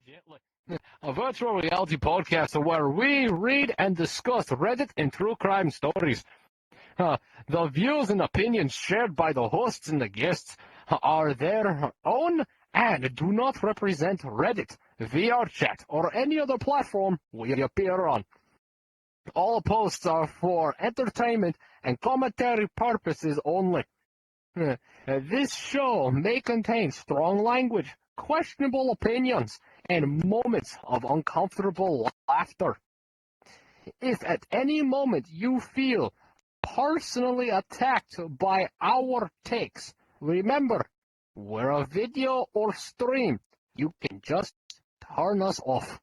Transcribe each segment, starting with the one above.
Gently, a virtual reality podcast where we read and discuss Reddit and true crime stories. The views and opinions shared by the hosts and the guests are their own and do not represent Reddit, VRchat, or any other platform we appear on. All posts are for entertainment and commentary purposes only. This show may contain strong language, questionable opinions, and moments of uncomfortable laughter. If at any moment you feel personally attacked by our takes, remember, we're a video or stream. You can just turn us off.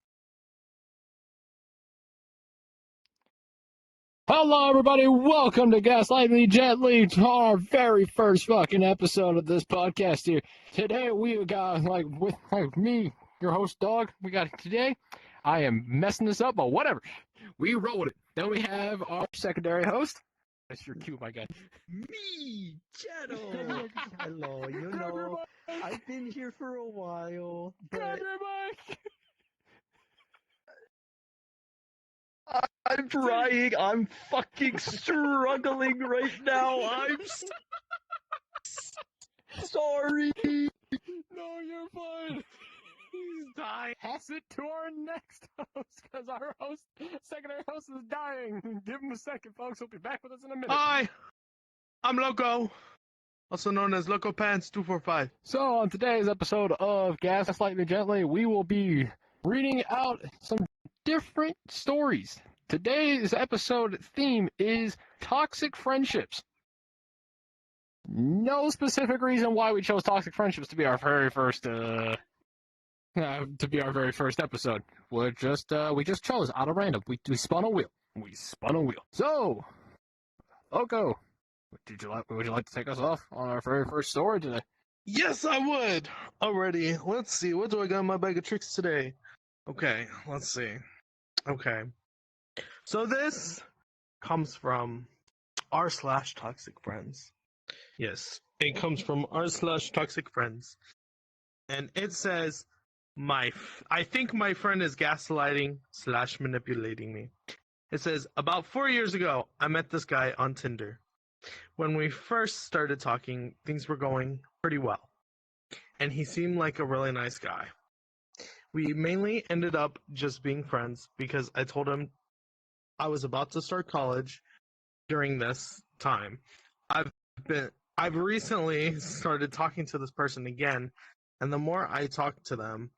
Hello, everybody. Welcome to Gaslight Megently, to our very first fucking episode of this podcast here. Today, we got, with me, your host, Dog. Today, I am messing this up, but whatever. We roll with it. Then we have our secondary host. That's your cue, my guy. Me, Shadow. Hello, you know, I've been here for a while, but I'm trying. I'm fucking struggling right now. I'm sorry. No, you're fine. He's dying. Pass it to our next host, because our secondary host is dying. Give him a second, folks. He'll be back with us in a minute. Hi, I'm Loco, also known as Loco Pants 245. So, on today's episode of Gaslight Megently, we will be reading out some different stories. Today's episode theme is toxic friendships. No specific reason why we chose toxic friendships to be our very first episode. We just chose out of random. We spun a wheel. So, Loco, would you like to take us off on our very first story today? Yes, I would. Already. Let's see. What do I got in my bag of tricks today? Okay, let's see. Okay. So this comes from r/toxic friends. Yes, it comes from r/toxic friends. And it says, I think my friend is gaslighting/manipulating me. It says, about 4 years ago, I met this guy on Tinder. When we first started talking, things were going pretty well. And he seemed like a really nice guy. We mainly ended up just being friends because I told him I was about to start college during this time. I've recently started talking to this person again, and the more I talk to them,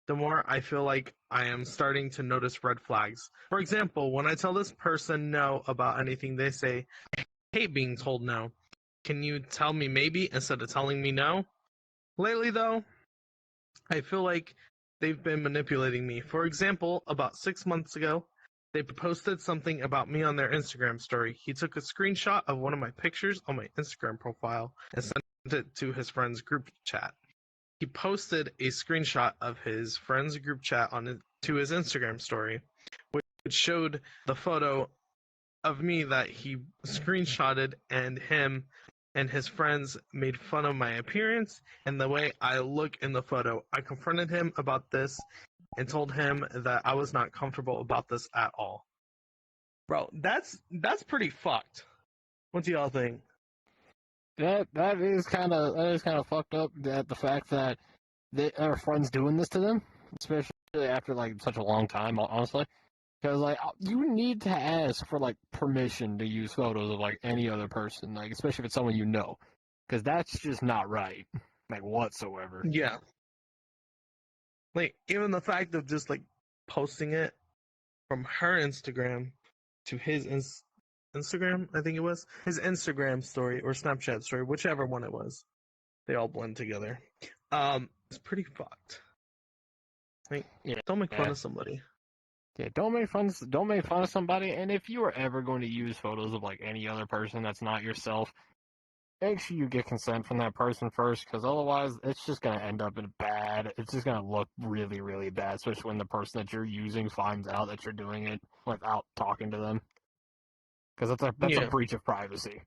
the more I feel like I am starting to notice red flags. For example, when I tell this person no about anything, they say, I hate being told no. Can you tell me maybe instead of telling me no? Lately, though, I feel like they've been manipulating me. For example, about 6 months ago, they posted something about me on their Instagram story. He took a screenshot of one of my pictures on my Instagram profile and sent it to his friend's group chat. He posted a screenshot of his friend's group chat to his Instagram story, which showed the photo of me that he screenshotted, and him and his friends made fun of my appearance and the way I look in the photo. I confronted him about this and told him that I was not comfortable about this at all. Bro, that's pretty fucked. What do y'all think? That is kind of fucked up. That the fact that their friends doing this to them, especially after such a long time, honestly. Because you need to ask for permission to use photos of any other person, especially if it's someone you know, because that's just not right, whatsoever. Yeah. Even the fact of just posting it from her Instagram to his Instagram, I think it was his Instagram story or Snapchat story, whichever one it was. They all blend together. It's pretty fucked. Don't make fun of somebody. Yeah, don't make fun of somebody. And if you are ever going to use photos of any other person that's not yourself, make sure you get consent from that person first, because otherwise it's just going to end up in bad. It's just going to look really, really bad, especially when the person that you're using finds out that you're doing it without talking to them. Because that's a breach of privacy.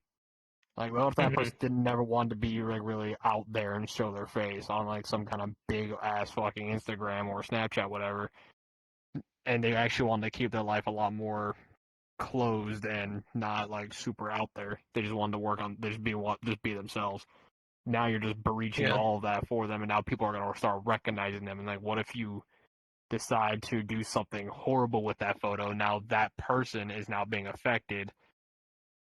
Like, what if that Mhm. person didn't never want to be like really out there and show their face on like some kind of big ass fucking Instagram or Snapchat, whatever, and they actually wanted to keep their life a lot more closed and not like super out there. They just wanted to work on just be themselves. Now you're just breaching Yeah. all of that for them, and now people are gonna start recognizing them. And like, what if you decide to do something horrible with that photo? Now that person is now being affected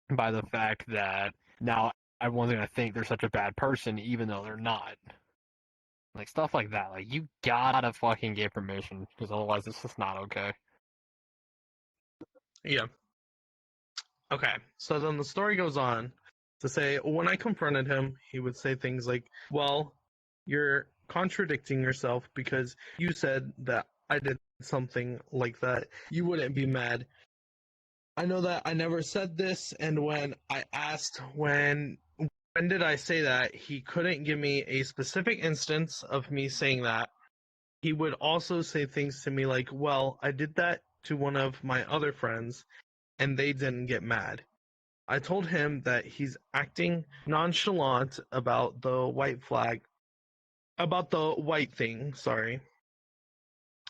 by the fact that now everyone's gonna think they're such a bad person, even though they're not. Like stuff like that. Like you gotta fucking get permission, because otherwise it's just not okay. Yeah. Okay. So then the story goes on to say when I confronted him, he would say things like, "Well, you're contradicting yourself because you said that I did something like that. You wouldn't be mad. I know that I never said this, and when I asked when did I say that, he couldn't give me a specific instance of me saying that. He would also say things to me like, "Well, I did that to one of my other friends and they didn't get mad." I told him that he's acting nonchalant about the white thing, sorry.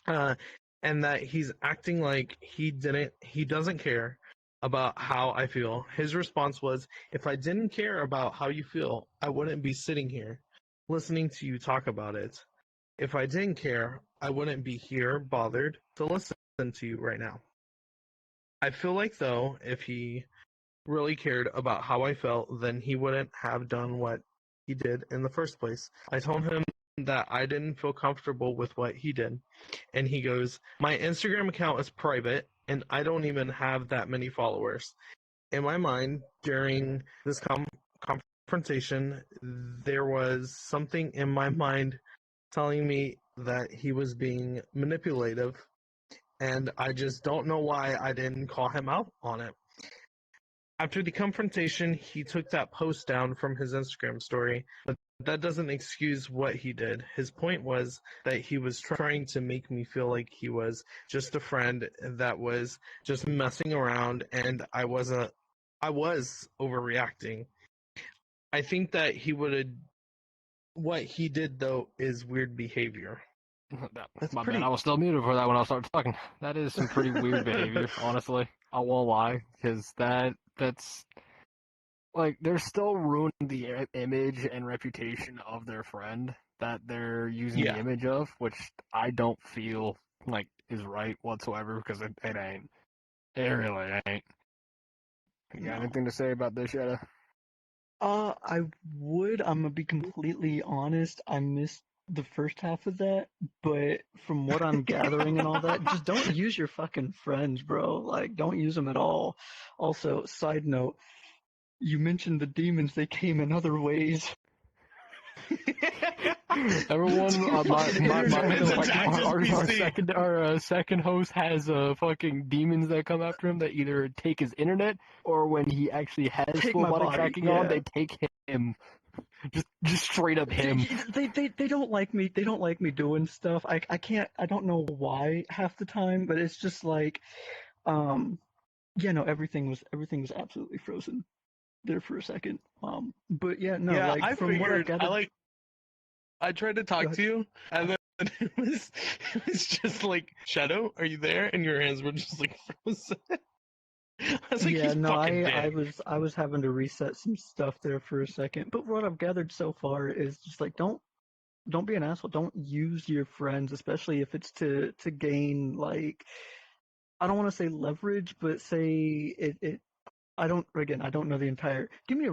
Uh, and that he's acting like he doesn't care about how I feel. His response was, "If I didn't care about how you feel, I wouldn't be sitting here listening to you talk about it. If I didn't care, I wouldn't be here bothered to listen to you right now." I feel like, though, if he really cared about how I felt, then he wouldn't have done what he did in the first place. I told him that I didn't feel comfortable with what he did. And he goes, "My Instagram account is private, and I don't even have that many followers." In my mind, during this confrontation, there was something in my mind telling me that he was being manipulative, and I just don't know why I didn't call him out on it. After the confrontation, he took that post down from his Instagram story, but that doesn't excuse what he did. His point was that he was trying to make me feel like he was just a friend that was just messing around, and I was overreacting. I think that what he did though is weird behavior. That's My bad, pretty. I was still muted for that when I started talking. That is some pretty weird behavior, honestly. I won't lie, because that's like they're still ruining the image and reputation of their friend that they're using the Yeah. image of, which I don't feel like is right whatsoever, because it ain't. It really ain't. You got No. anything to say about this, Yetta? I would. I'm gonna be completely honest. I missed the first half of that, but from what I'm gathering and all that, just don't use your fucking friends, bro. Like, don't use them at all. Also, side note, you mentioned the demons. They came in other ways. Everyone, my Internet has fucking attacked his PC. second host has fucking demons that come after him that either take his internet, or when he actually has Take full my body body. tracking on, Yeah. they take him. Just straight up him. They don't like me. They don't like me doing stuff. I can't. I don't know why half the time, but it's just like, yeah, no, everything was absolutely frozen there for a second. But yeah, no, Yeah, like I from what I've figured. gathered. I tried to Go talk ahead. to you, and then it was just like, "Shadow, are you there?" And your hands were just like frozen. I was like, Yeah, "He's no, fucking I dead." was having to reset some stuff there for a second. But what I've gathered so far is just like don't be an asshole. Don't use your friends, especially if it's to gain like I don't want to say leverage, but say it. I don't know the entire. Give me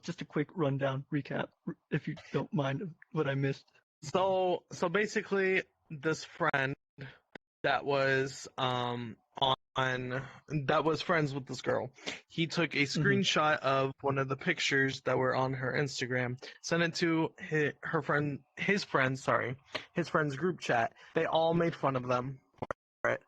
just a quick rundown recap, if you don't mind, of what I missed. So basically, this friend that was on that was friends with this girl. He took a Hmm. screenshot of one of the pictures that were on her Instagram, sent it to his friend's group chat. They all made fun of them for it.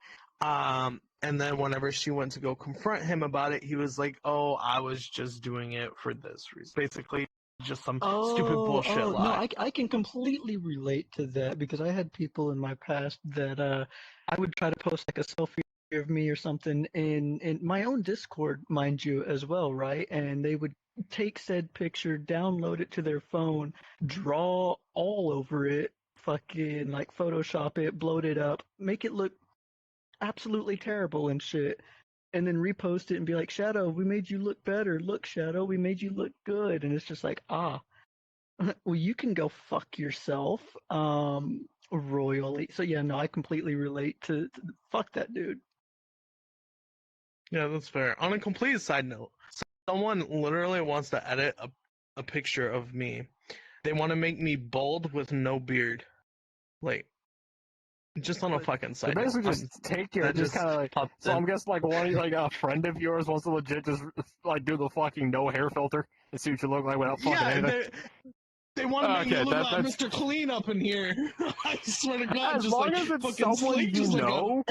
And then whenever she went to go confront him about it, he was like, "Oh, I was just doing it for this reason." Basically, just some stupid bullshit No, lie. I can completely relate to that because I had people in my past that I would try to post like a selfie of me or something in my own Discord, mind you, as well, right? And they would take said picture, download it to their phone, draw all over it, fucking like Photoshop it, bloat it up, make it look absolutely terrible and shit, and then repost it and be like, Shadow, we made you look better. Look, Shadow, we made you look good. And it's just like, well, you can go fuck yourself, royally. So yeah, no, I completely relate to fuck that dude. Yeah, that's fair. On a complete side note, someone literally wants to edit a picture of me. They want to make me bald with no beard. Like, just on a fucking They side note. basically just take you, that just kind of like. popped So in. I'm guessing like like a friend of yours wants to legit just like do the fucking no hair filter and see what you look like without fucking anything. They want to make me Okay, look like that's Mr. Clean up in here. I swear to God, as just long like as it's fucking someone sleep, you just know.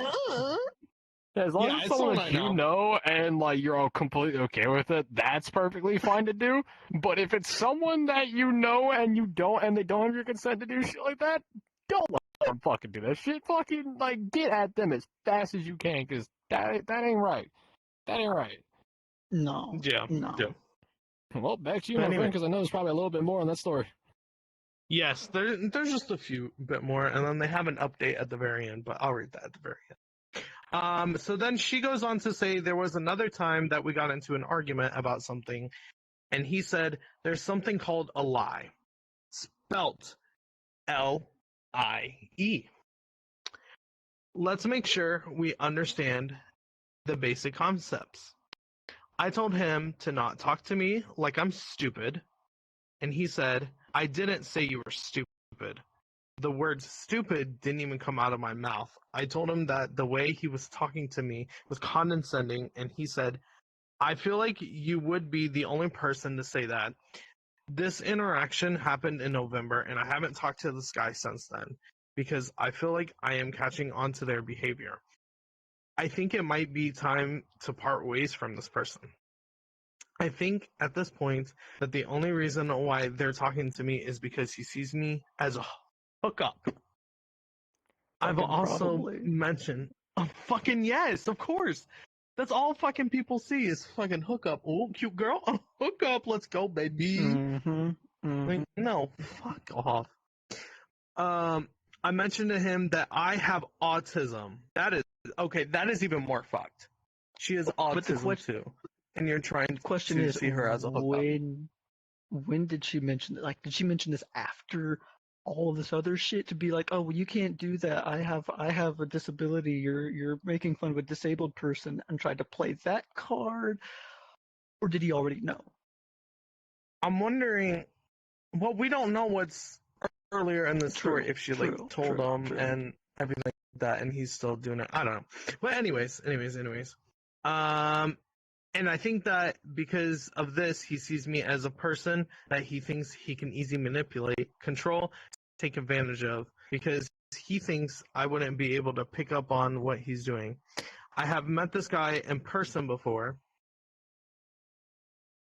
As long Yeah, as it's it's someone someone that I you know. know and like you're all completely okay with it, that's perfectly fine to do. But if it's someone that you know and you don't, and they don't have your consent to do shit like that, don't let them fucking do that shit. Fucking like get at them as fast as you can, because that ain't right. That ain't right. No, Yeah, no. yeah. Well, back to you, But my anyway. friend, because I know there's probably a little bit more on that story. Yes, there's just a few bit more, and then they have an update at the very end, but I'll read that at the very end. So then she goes on to say there was another time that we got into an argument about something, and he said there's something called a lie, spelt L-I-E. Let's make sure we understand the basic concepts. I told him to not talk to me like I'm stupid, and he said, I didn't say you were stupid. The word stupid didn't even come out of my mouth. I told him that the way he was talking to me was condescending, and he said, I feel like you would be the only person to say that. This interaction happened in November, and I haven't talked to this guy since then because I feel like I am catching on to their behavior. I think it might be time to part ways from this person. I think at this point that the only reason why they're talking to me is because he sees me as a hookup. I've Fucking also probably. mentioned, fucking yes, of course. That's all fucking people see is fucking hookup. Oh, cute girl, hookup, let's go, baby. Mm-hmm. Like, no, fuck off. I mentioned to him that I have autism. That is even more fucked. She has But the autism too, and you're trying question to is, see her as a hookup. when did she mention it? Like, did she mention this after all of this other shit to be like, oh, well, you can't do that. I have a disability. You're making fun of a disabled person, and tried to play that card, or did he already know? I'm wondering. Well, we don't know what's earlier in the story if she told him and everything like that, and he's still doing it. I don't know. But anyways. And I think that because of this, he sees me as a person that he thinks he can easily manipulate, control, take advantage of, because he thinks I wouldn't be able to pick up on what he's doing. I have met this guy in person before.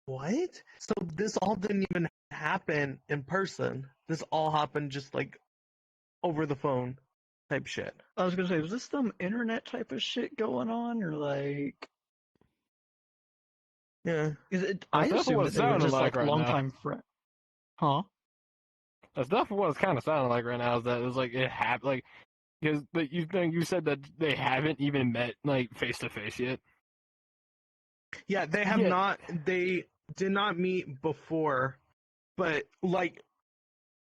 What? So this all didn't even happen in person. This all happened just like over the phone type shit. I was gonna say, was this some internet type of shit going on, or like? Yeah. I That's definitely assume what that it they were sounded just like like right now. longtime friends. Huh? That's definitely what it's kind of sounding like right now. Is that it's like it happened, like because you said that they haven't even met like face to face yet. Yeah, they have not. They did not meet before, but like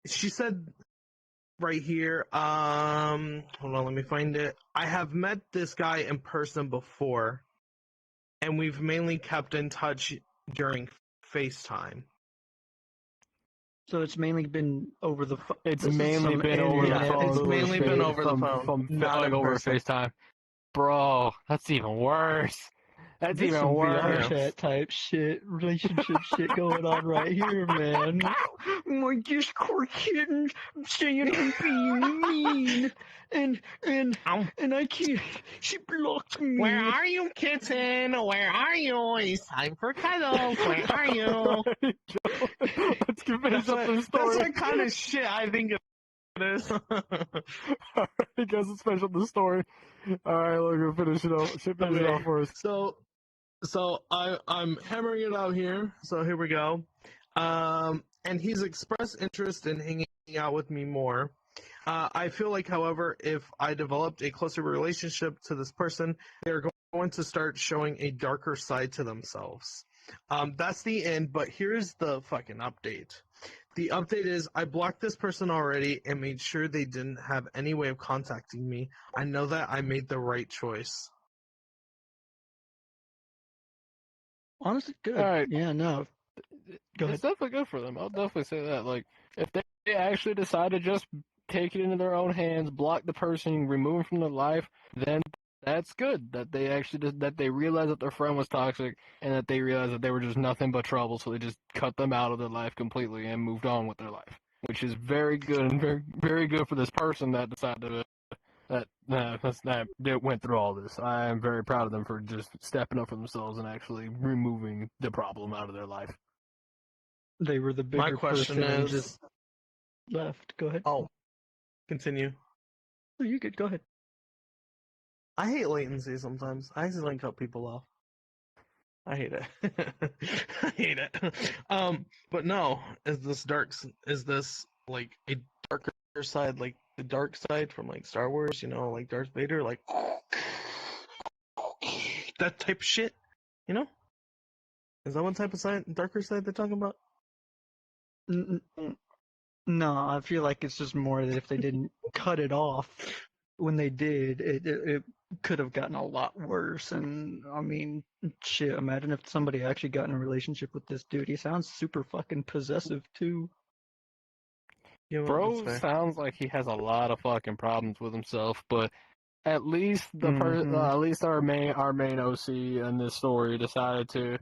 she said right here. Hold on, let me find it. I have met this guy in person before, and we've mainly kept in touch during FaceTime. So it's mainly been over the phone. It's mainly been over the phone. It's mainly been over the phone, from not like in over person. FaceTime. Bro, that's even worse. That's This even some worse. VRchat type shit, relationship shit going on right here, man. My Discord kittens saying I'm being mean, and I can't. She blocked me. Where are you, kitten? Where are you? It's time for cuddles. Where are you? Let's finish up the story. That's what kind of shit I think it is. Alright, guys, let's finish up the story. Alright, we're gonna finish it off. Finish it off first. So So I'm hammering it out here. So here we go. And he's expressed interest in hanging out with me more. I feel like, however, if I developed a closer relationship to this person, they're going to start showing a darker side to themselves. That's the end, but here's the fucking update. The update is I blocked this person already and made sure they didn't have any way of contacting me. I know that I made the right choice. Honestly, good. All right. Yeah, no. Go ahead. It's definitely good for them. I'll definitely say that. Like, if they actually decide to just take it into their own hands, block the person, remove them from their life, then that's good. That they actually that they realize that their friend was toxic and that they realized that they were just nothing but trouble, so they just cut them out of their life completely and moved on with their life, which is very good and very very good for this person that decided to. That went through all this. I am very proud of them for just stepping up for themselves and actually removing the problem out of their life. They were the bigger My question person and is, just left. Go ahead. oh, continue. No, you good. Go ahead. I hate latency sometimes. I accidentally cut people off. I hate it. I hate it. But no, is this like a darker side, like the dark side from like Star Wars, you know, like Darth Vader, like that type of shit, you know? Is that one type of darker side they're talking about? No, I feel like it's just more that if they didn't cut it off when they did, it could have gotten a lot worse. And I mean, shit, imagine if somebody actually got in a relationship with this dude. He sounds super fucking possessive too. Yeah, well, Bro that's fair. sounds like he has a lot of fucking problems with himself, but at least Mhm. at least our main OC in this story decided to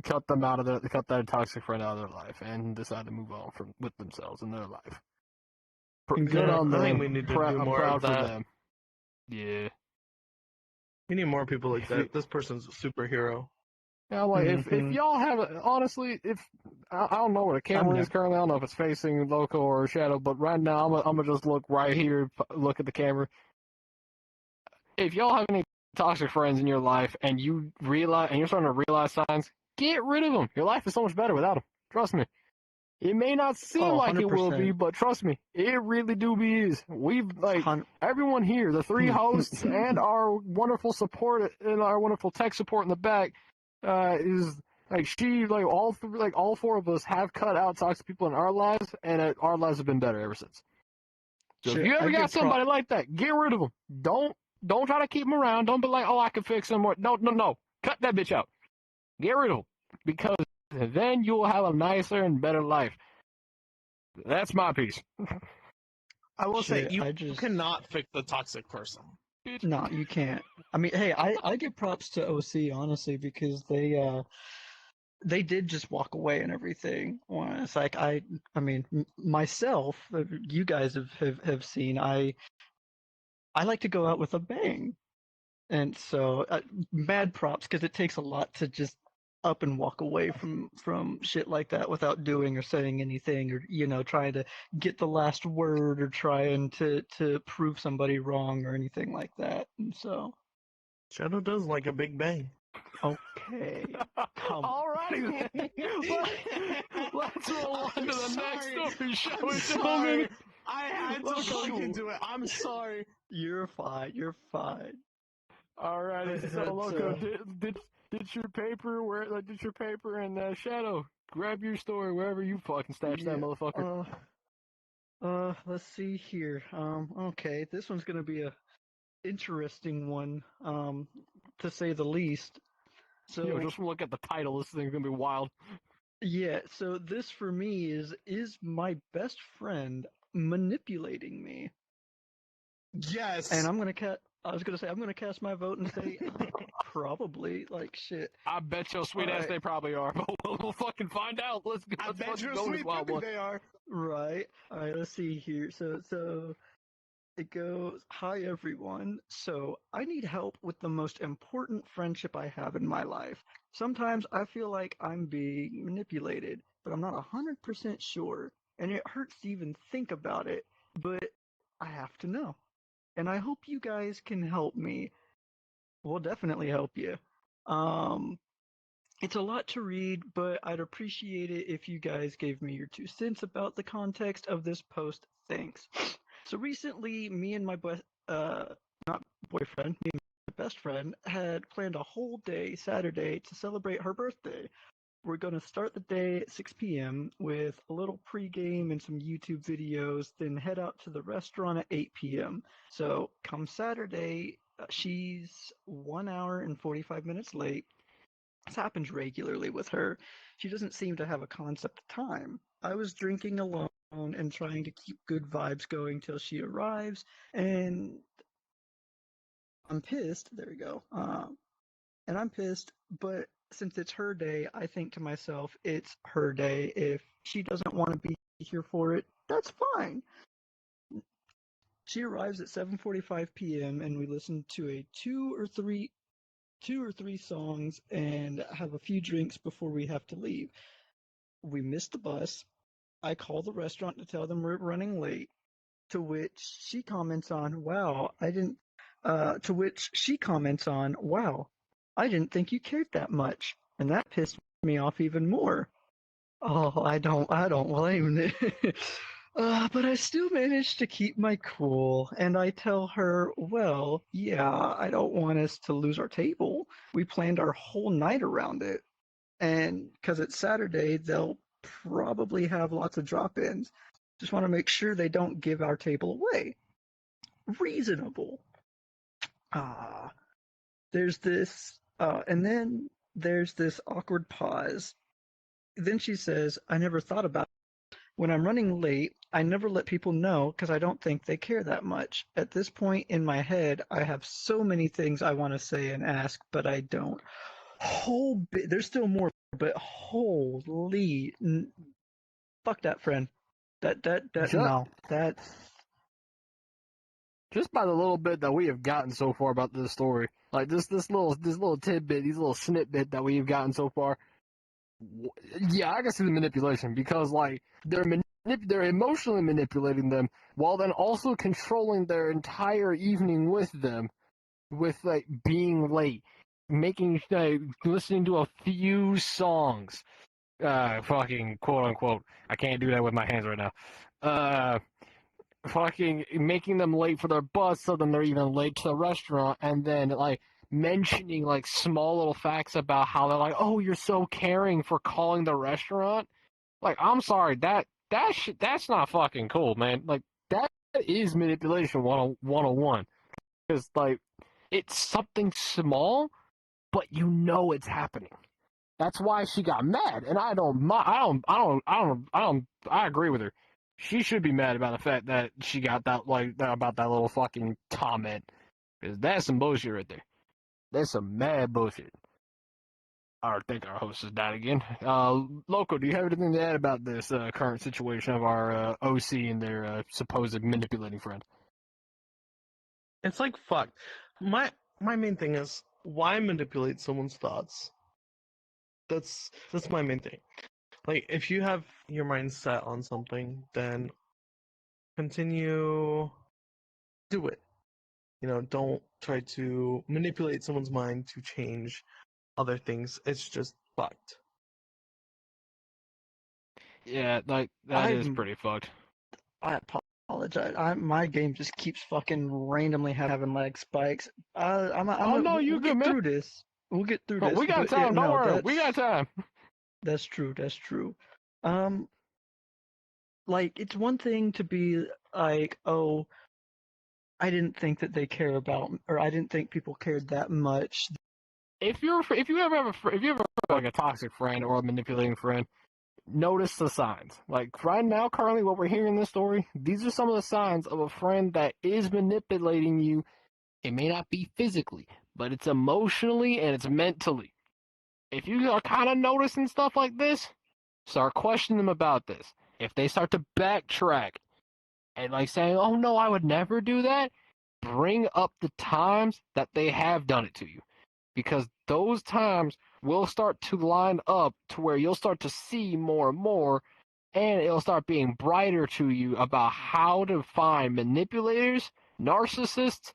cut that toxic friend out of their life and decide to move on with themselves in their life. Good Exactly. on I think we them. need to do I'm more of proud for that. them. Yeah. We need more people like If you- that. This person's a superhero. Yeah, I'm like, if Mhm. y'all have honestly, if I don't know where the camera is down. currently, I don't know if it's facing Loco or Shadow, but right now I'm gonna just look right here, look at the camera. If y'all have any toxic friends in your life and you're starting to realize signs, get rid of them. Your life is so much better without them. Trust me. It may not seem Oh, like it will be, 100%. but trust me, it really do be is. We've everyone here, the three hosts and our wonderful support and our wonderful tech support in the back, is like all four of us have cut out toxic people in our lives, and our lives have been better ever since. So if Shit, you I ever got give somebody like that, get rid of them. Don't try to keep them around. Don't be like, oh, I can fix them. Or no. Cut that bitch out. Get rid of them because then you'll have a nicer and better life. That's my piece. I will say, Shit, you cannot fix the toxic person. No, you can't. I mean, hey, I give props to OC honestly because they did just walk away and everything. Well, it's like I mean myself, you guys have seen I like to go out with a bang, and so mad props because it takes a lot to just up and walk away from shit like that without doing or saying anything or trying to get the last word or trying to prove somebody wrong or anything like that. And so Shadow does like a big bang. okay, come Alrighty then. Let's roll on to the next story, shall we, sorry. gentlemen? I had to look into it. I'm sorry. You're fine. You're fine. Alrighty, so But, Loco, did your paper did your paper and Shadow grab your story wherever you fucking stashed that yeah. motherfucker. Let's see here. Okay, this one's gonna be a interesting one, to say the least. So Yo, just look at the title. This thing's gonna be wild. yeah, so this for me is my best friend manipulating me, Yes. and I was gonna say I'm gonna cast my vote and say probably like shit. I bet your sweet ass Alright. they probably are, but we'll fucking find out. Let's bet fucking you go this sweet wild puppy one. they are. Right. All right. Let's see here. So it goes, "Hi everyone. So I need help with the most important friendship I have in my life. Sometimes I feel like I'm being manipulated, but I'm not 100% sure, and it hurts to even think about it. But I have to know, and I hope you guys can help me. We'll definitely help you. It's a lot to read, but I'd appreciate it if you guys gave me your 2 cents about the context of this post. Thanks. So recently, me and my not boyfriend, me and my best friend had planned a whole day Saturday to celebrate her birthday. We're going to start the day at 6 p.m. with a little pregame and some YouTube videos, then head out to the restaurant at 8 p.m. So come Saturday, she's 1 hour and 45 minutes late. This happens regularly with her. She doesn't seem to have a concept of time. I was drinking alone and trying to keep good vibes going till she arrives, and I'm pissed. There we go. And I'm pissed, but since it's her day, I think to myself, it's her day. If she doesn't want to be here for it, that's fine. She arrives at 7:45 p.m. and we listen to a two or three songs and have a few drinks before we have to leave. We miss the bus. I call the restaurant to tell them we're running late, to which she comments on, "Wow, I didn't." To which she comments on, "Wow, I didn't think you cared that much," and that pissed me off even more. Oh, I don't blame it. But I still managed to keep my cool, and I tell her, well, yeah, I don't want us to lose our table. We planned our whole night around it, and because it's Saturday, they'll probably have lots of drop-ins. Just want to make sure they don't give our table away. Reasonable. There's this, and then there's this awkward pause. Then she says, I never thought about it. When I'm running late, I never let people know because I don't think they care that much. At this point in my head, I have so many things I want to say and ask, but I don't. There's still more, but holy, fuck that friend. No, that's just by the little bit that we have gotten so far about this story, like this little tidbit, these little snippet that we've gotten so far. Yeah, I can see the manipulation because like they're emotionally manipulating them while then also controlling their entire evening with them, with like being late, making listening to a few songs, fucking quote unquote. I can't do that with my hands right now. Fucking making them late for their bus, so then they're even late to the restaurant, and then like mentioning like small little facts about how they're like, oh, you're so caring for calling the restaurant. Like, I'm sorry, that's not fucking cool, man. Like, that is manipulation 101. Because like, it's something small, but you know it's happening. That's why she got mad, and I agree with her. She should be mad about the fact that she got that about that little fucking comment, because that's some bullshit right there. That's some mad bullshit. I think our host is died again. Loco, do you have anything to add about this current situation of our OC and their supposed manipulating friend? It's like fuck. My main thing is why manipulate someone's thoughts? That's my main thing. Like if you have your mind set on something, then continue do it. You know, don't try to manipulate someone's mind to change other things. It's just fucked. Yeah, like that is pretty fucked. I apologize. My game just keeps fucking randomly having lag spikes. We'll good, man. Through this. We'll get through this. We got time. Don't worry. We got time. That's true. That's true. Like it's one thing to be like, oh, I didn't think that they care about, or I didn't think people cared that much. If you ever have like a toxic friend or a manipulating friend, notice the signs. Like right now, currently, what we're hearing in this story, these are some of the signs of a friend that is manipulating you. It may not be physically, but it's emotionally and it's mentally. If you are kind of noticing stuff like this, start questioning them about this. If they start to backtrack and like saying, "Oh no, I would never do that," bring up the times that they have done it to you, because those times will start to line up to where you'll start to see more and more, and it'll start being brighter to you about how to find manipulators, narcissists,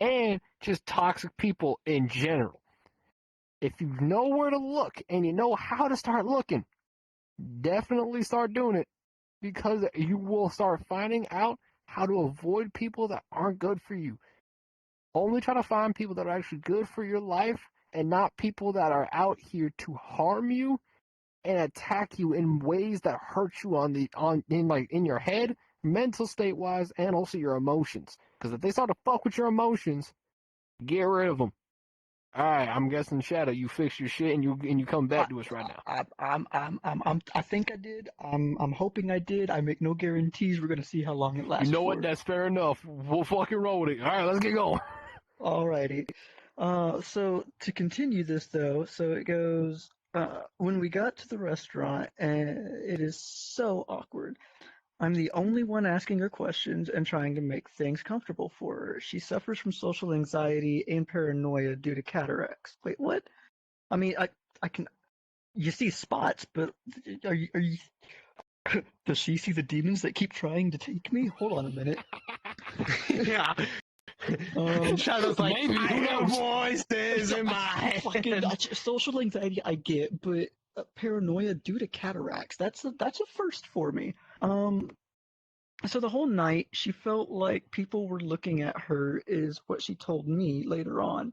and just toxic people in general. if you know where to look and you know how to start looking, definitely start doing it, because you will start finding out how to avoid people that aren't good for you. Only try to find people that are actually good for your life and not people that are out here to harm you and attack you in ways that hurt you in your head, mental state wise, and also your emotions. Because if they start to fuck with your emotions, get rid of them. All right, I'm guessing Shadow, you fix your shit and you come back to us right now. I think I did. I'm hoping I did. I make no guarantees. We're gonna see how long it lasts. You know what? That's fair enough. We'll fucking roll with it. All right, let's get going. Alrighty. So to continue this though, so it goes. When we got to the restaurant, and it is so awkward. I'm the only one asking her questions and trying to make things comfortable for her. She suffers from social anxiety and paranoia due to cataracts. Wait, what? I mean, I can. You see spots, but are you? Does she see the demons that keep trying to take me? Hold on a minute. Yeah. Shadow's like, maybe, I who hear knows? voices in my head. Fucking social anxiety, I get, but paranoia due to cataracts. That's a first for me. So the whole night, she felt like people were looking at her, is what she told me later on.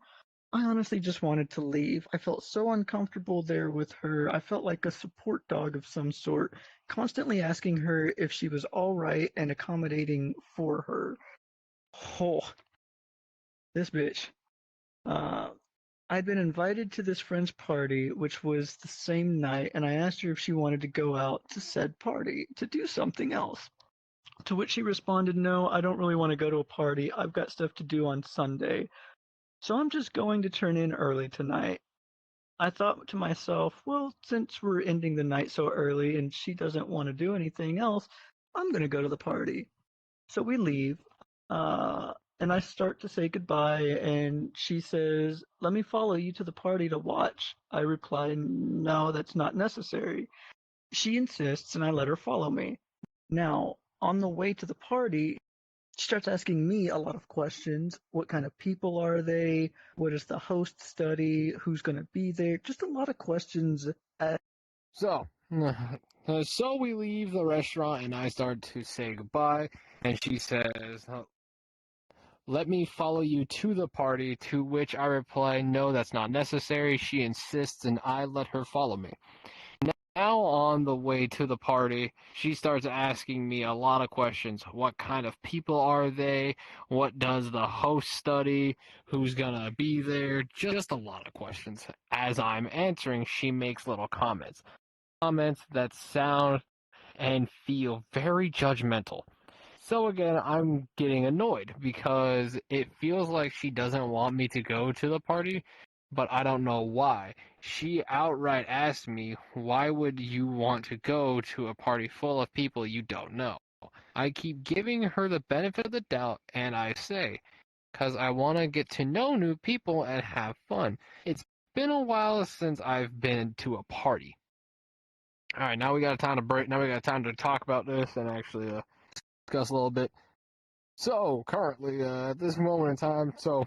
I honestly just wanted to leave. I felt so uncomfortable there with her. I felt like a support dog of some sort, constantly asking her if she was all right and accommodating for her. Oh, this bitch. I'd been invited to this friend's party, which was the same night, and I asked her if she wanted to go out to said party to do something else. To which she responded, "No, I don't really want to go to a party. I've got stuff to do on Sunday. So I'm just going to turn in early tonight." I thought to myself, well, since we're ending the night so early and she doesn't want to do anything else, I'm going to go to the party. So we leave, and I start to say goodbye, and she says, "Let me follow you to the party to watch." I reply, "No, that's not necessary." She insists, and I let her follow me. Now, on the way to the party, she starts asking me a lot of questions. What kind of people are they? What is the host study? Who's going to be there? Just a lot of questions. So we leave the restaurant and I start to say goodbye, and she says, "Let me follow you to the party," to which I reply, "No, that's not necessary." She insists and I let her follow me. Now on the way to the party, she starts asking me a lot of questions. What kind of people are they? What does the host study? Who's gonna be there? Just a lot of questions. As I'm answering, she makes little comments. Comments that sound and feel very judgmental. So again, I'm getting annoyed because it feels like she doesn't want me to go to the party, but I don't know why. She outright asked me, "Why would you want to go to a party full of people you don't know?" I keep giving her the benefit of the doubt, and I say, "'Cause I want to get to know new people and have fun. It's been a while since I've been to a party." All right, now we got time to break. Now we got time to talk about this and actually discuss a little bit. So currently, at this moment in time, so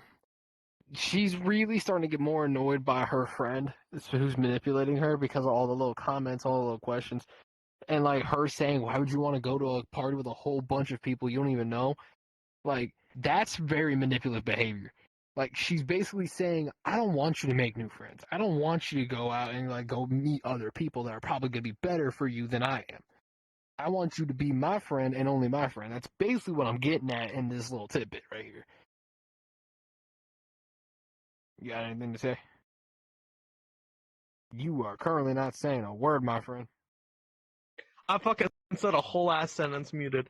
she's really starting to get more annoyed by her friend who's manipulating her because of all the little comments, all the little questions, and like her saying, "Why would you want to go to a party with a whole bunch of people you don't even know?" Like that's very manipulative behavior. Like she's basically saying, "I don't want you to make new friends. I don't want you to go out and like go meet other people that are probably gonna be better for you than I am. I want you to be my friend and only my friend." That's basically what I'm getting at in this little tidbit right here. You got anything to say? You are currently not saying a word, my friend. I fucking said a whole ass sentence muted.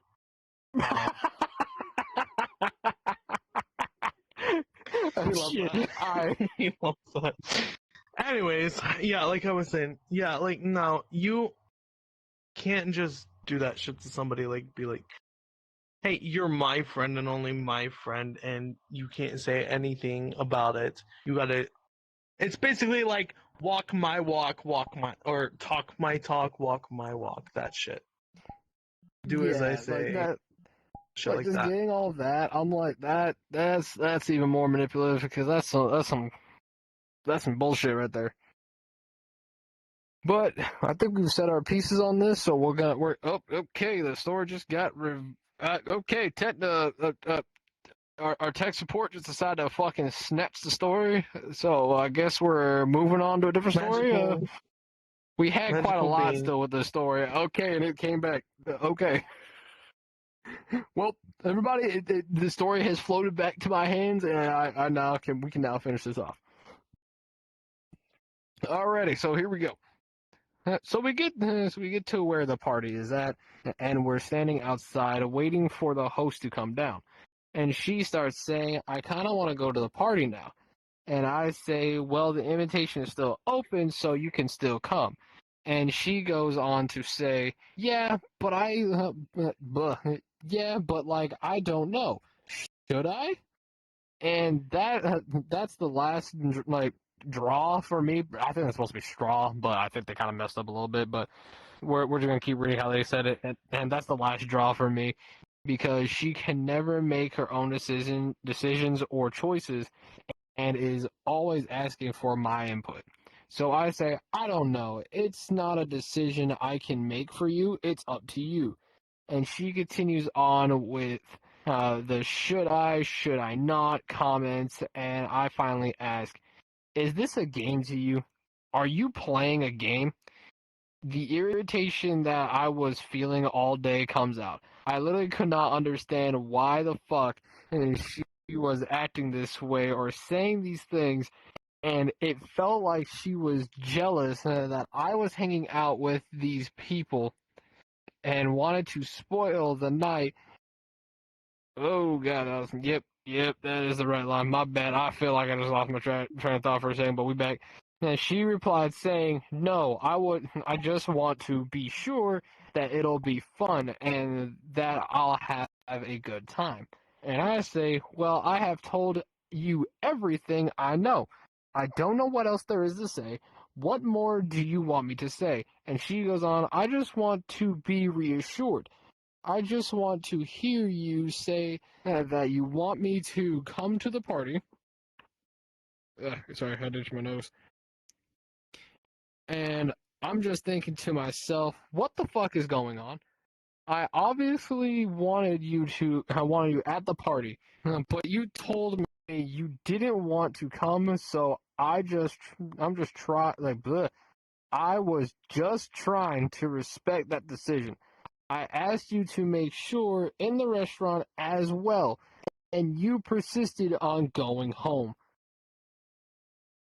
I love Shit. that. He loves that. Anyways, yeah, like I was saying, yeah, like no, you can't just do that shit to somebody. Like, be like, "Hey, you're my friend and only my friend, and you can't say anything about it. You gotta." It's basically like walk my walk, or talk my talk, walk my walk. That shit. Do as I say. Like that. Shit like Just that. getting all of that, I'm like that. That's even more manipulative because that's some That's some bullshit right there. But I think we've set our pieces on this, so we're okay. The story just got okay. Our tech support just decided to fucking snatch the story, so I guess we're moving on to a different story. We had quite a Magical lot being. still with this story. Okay, and it came back. Okay. Well, everybody, the story has floated back to my hands, and we can now finish this off. Alrighty, so here we go. So we get to where the party is at, and we're standing outside waiting for the host to come down. And she starts saying, "I kind of want to go to the party now." And I say, "Well, the invitation is still open, so you can still come." And she goes on to say, "Yeah, but like I don't know. Should I?" And that's the last like draw for me. I think it's supposed to be straw, but I think they kind of messed up a little bit. But we're just gonna keep reading how they said it, and that's the last draw for me because she can never make her own decisions or choices, and is always asking for my input. So I say, "I don't know. It's not a decision I can make for you. It's up to you." And she continues on with the should I not comments, and I finally ask, "Is this a game to you? Are you playing a game?" The irritation that I was feeling all day comes out. I literally could not understand why the fuck she was acting this way or saying these things, and it felt like she was jealous that I was hanging out with these people and wanted to spoil the night. Oh god, yep, that is the right line. My bad. I feel like I just lost my train of thought for a second, but we back. And she replied saying, "No, I just want to be sure that it'll be fun and that I'll have a good time." And I say, "Well, I have told you everything I know. I don't know what else there is to say. What more do you want me to say?" And she goes on, "I just want to be reassured. I just want to hear you say that you want me to come to the party." Sorry, I had to itch my nose. And I'm just thinking to myself, what the fuck is going on? I obviously I wanted you at the party, but you told me you didn't want to come, so I'm just trying, like, bleh. I was just trying to respect that decision. I asked you to make sure in the restaurant as well, and you persisted on going home.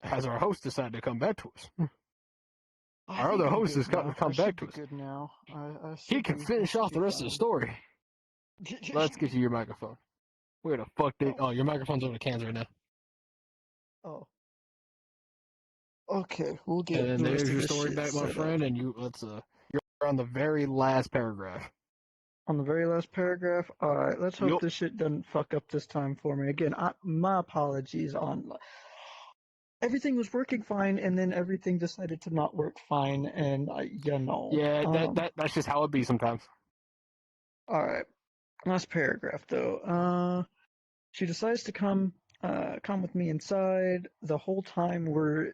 Has our host decided to come back to us? I Our think other I'm host has good now. come I back should to be us. good now. He can finish off the rest of the story. Let's get you your microphone. Where the fuck did? Oh, your microphone's over the cans right now. Oh. Okay, we'll And get then the rest there's of your this story shit back, my set up. friend. And you're on the very last paragraph. On the very last paragraph, alright, let's hope Yup. this shit doesn't fuck up this time for me. Again, my apologies on... Everything was working fine, and then everything decided to not work fine, and, Yeah, that's just how it be sometimes. Alright, last paragraph, though. She decides to come with me inside. The whole time we're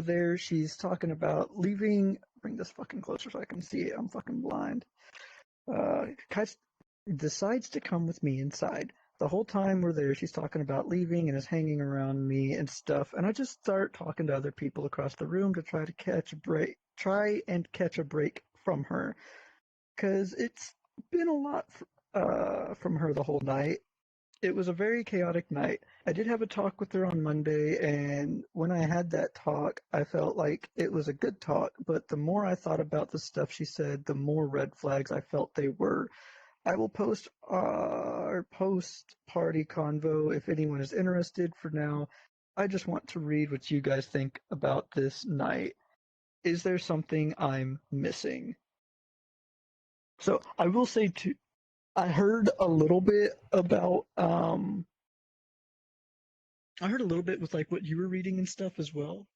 there, she's talking about leaving. Bring this fucking closer so I can see it. I'm fucking blind. Kite decides to come with me inside. The whole time we're there, she's talking about leaving and is hanging around me and stuff. And I just start talking to other people across the room to try and catch a break from her, because it's been a lot from her the whole night. It was a very chaotic night. I did have a talk with her on Monday, and when I had that talk, I felt like it was a good talk, but the more I thought about the stuff she said, the more red flags I felt they were. I will post our post-party convo if anyone is interested. For now, I just want to read what you guys think about this night. Is there something I'm missing? So I will say too, I heard a little bit about I heard a little bit with like what you were reading and stuff as well.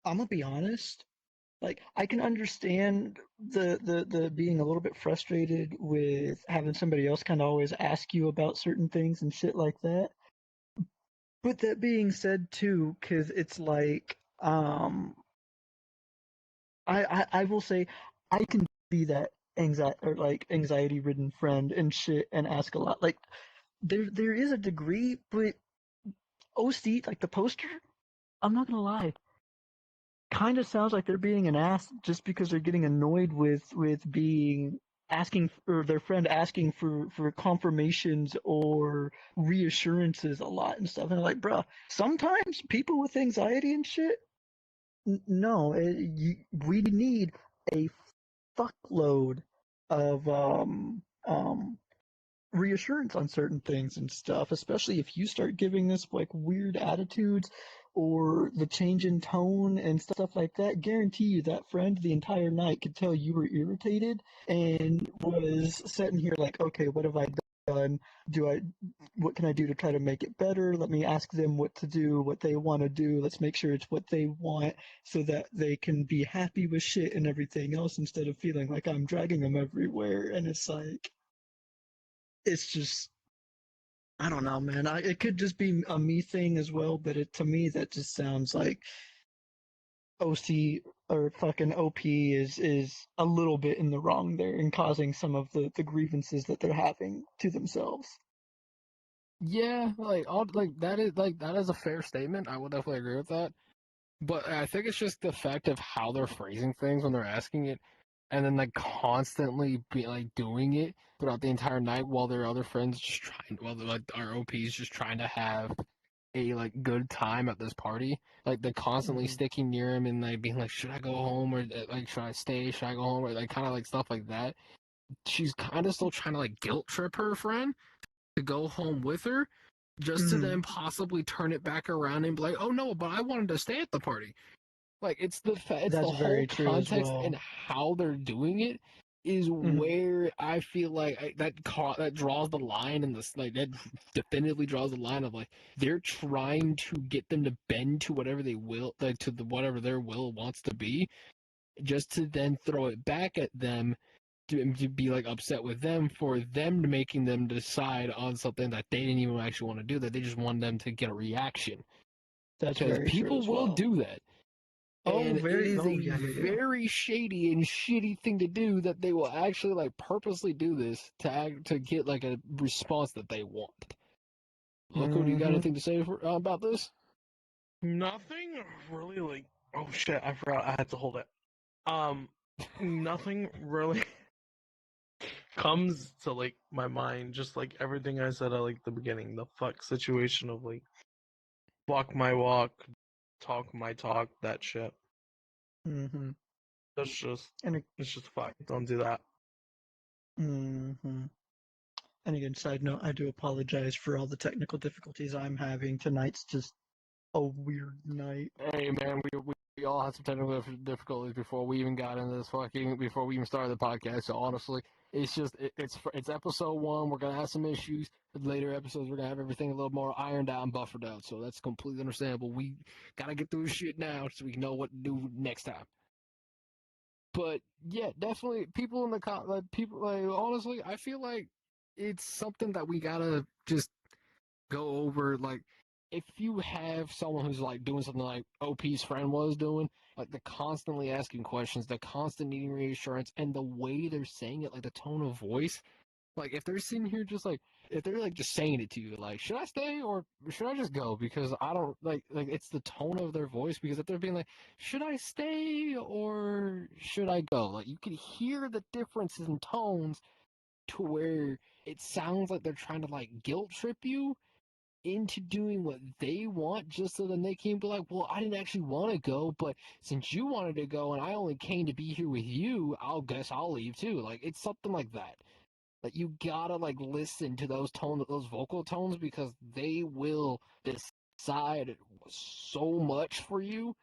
I'm gonna be honest. Like I can understand the being a little bit frustrated with having somebody else kind of always ask you about certain things and shit like that. But that being said, too, because it's like, I will say, I can be that anxiety ridden friend and shit and ask a lot. Like, there is a degree, but OC, like the poster, I'm not gonna lie, kind of sounds like they're being an ass just because they're getting annoyed with being asking, or their friend asking for confirmations or reassurances a lot and stuff. And like, bruh, sometimes people with anxiety and shit, no, we need a fuckload of reassurance on certain things and stuff, especially if you start giving this like weird attitudes or the change in tone and stuff like that. Guarantee you that friend the entire night could tell you were irritated and was sitting here like, okay, what have I done? What can I do to try to make it better? Let me ask them what to do, what they want to do. Let's make sure it's what they want so that they can be happy with shit and everything else instead of feeling like I'm dragging them everywhere. And it's like, it's just, I don't know, man. It could just be a me thing as well, but to me that just sounds like OC or fucking OP is a little bit in the wrong there and causing some of the grievances that they're having to themselves. Yeah, that is a fair statement. I would definitely agree with that. But I think it's just the fact of how they're phrasing things when they're asking it, and then like constantly be like doing it throughout the entire night while their other friends just trying, while like our OPs just trying to have a like good time at this party. Like they're constantly Mm-hmm. sticking near him and like being like, should I go home or like should I stay? Should I go home? Or like kind of like stuff like that. She's kind of still trying to like guilt trip her friend to go home with her, just to Mm-hmm. then possibly turn it back around and be like, oh no, but I wanted to stay at the party. Like it's the That's whole very true as context and well. how they're doing it is Mm-hmm. where I feel like that draws the line, and this like that definitively draws the line of like they're trying to get them to bend to whatever they will, like to whatever their will wants to be, just to then throw it back at them to be like upset with them for them making them decide on something that they didn't even actually want to do, that they just want them to get a reaction, That's because very true people as will well. do that. Oh, And it very. is Oh, a yeah, yeah, yeah. very shady and shitty thing to do, that they will actually like purposely do this to get like a response that they want. Loco, do you got Mm-hmm. anything to say about this? Nothing really like. Oh shit! I forgot I had to hold it. Um, nothing really comes to like my mind. Just like everything I said at like the beginning, the fuck situation of like walk my walk, talk my talk, that shit. Mm-hmm. That's just And it's just fuck. Don't do that. mm-hmm. And again, side note, I do apologize for all the technical difficulties I'm having. Tonight's just a weird night. Hey man, we all had some technical difficulties before we even got into this before we even started the podcast. So honestly, it's just it's episode 1. We're gonna have some issues. With later episodes, we're gonna have everything a little more ironed out and buffered out. So that's completely understandable. We gotta get through this shit now so we can know what to do next time. But yeah, definitely people in the like people like honestly, I feel like it's something that we gotta just go over. Like if you have someone who's like doing something like OP's friend was doing, like the constantly asking questions, the constant needing reassurance, and the way they're saying it, like the tone of voice, like if they're sitting here just like, if they're like just saying it to you, like should I stay or should I just go, because I don't like it's the tone of their voice, because if they're being like should I stay or should I go, like you can hear the differences in tones to where it sounds like they're trying to like guilt trip you into doing what they want, just so then they can be like, well, I didn't actually want to go, but since you wanted to go and I only came to be here with you, I'll guess I'll leave too. Like it's something like that. Like you gotta like listen to those vocal tones, because they will decide so much for you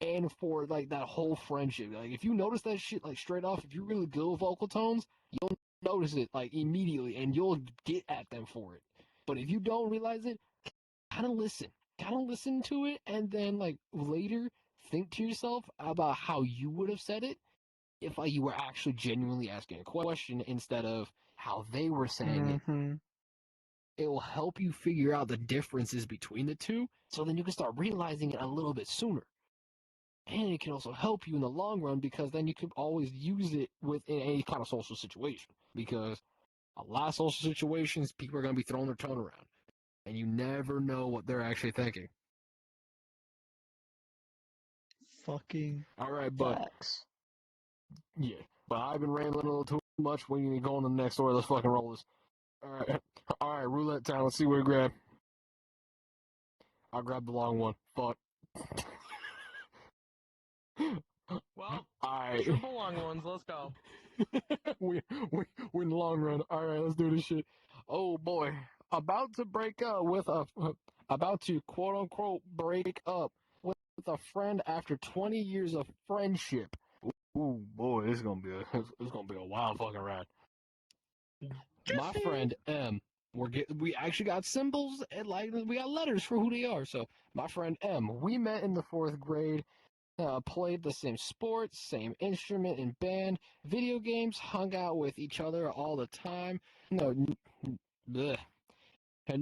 and for like that whole friendship. Like if you notice that shit like straight off, if you really good with vocal tones, you'll notice it like immediately and you'll get at them for it. But if you don't realize it, kind of listen to it, and then like later think to yourself about how you would have said it if like you were actually genuinely asking a question instead of how they were saying it. Mm-hmm. it will help you figure out the differences between the two, so then you can start realizing it a little bit sooner. And it can also help you in the long run because then you can always use it within any kind of social situation. Because a lot of social situations, people are going to be throwing their tongue around. And you never know what they're actually thinking. Fucking Alright, but facts. yeah. But I've been rambling a little too much. We need to go on to the next story. Let's fucking roll this. Alright, roulette time. Let's see what we grab. I'll grab the long one. Fuck. Well, Alright. triple long ones. Let's go. we're in the long run. Alright, let's do this shit. Oh boy. About to quote unquote break up with a friend after 20 years of friendship. Ooh boy, it's gonna be a wild fucking ride. My friend M, we actually got symbols and we got letters for who they are. So my friend M, we met in the 4th grade. Played the same sports, same instrument and band, video games, hung out with each other all the time. And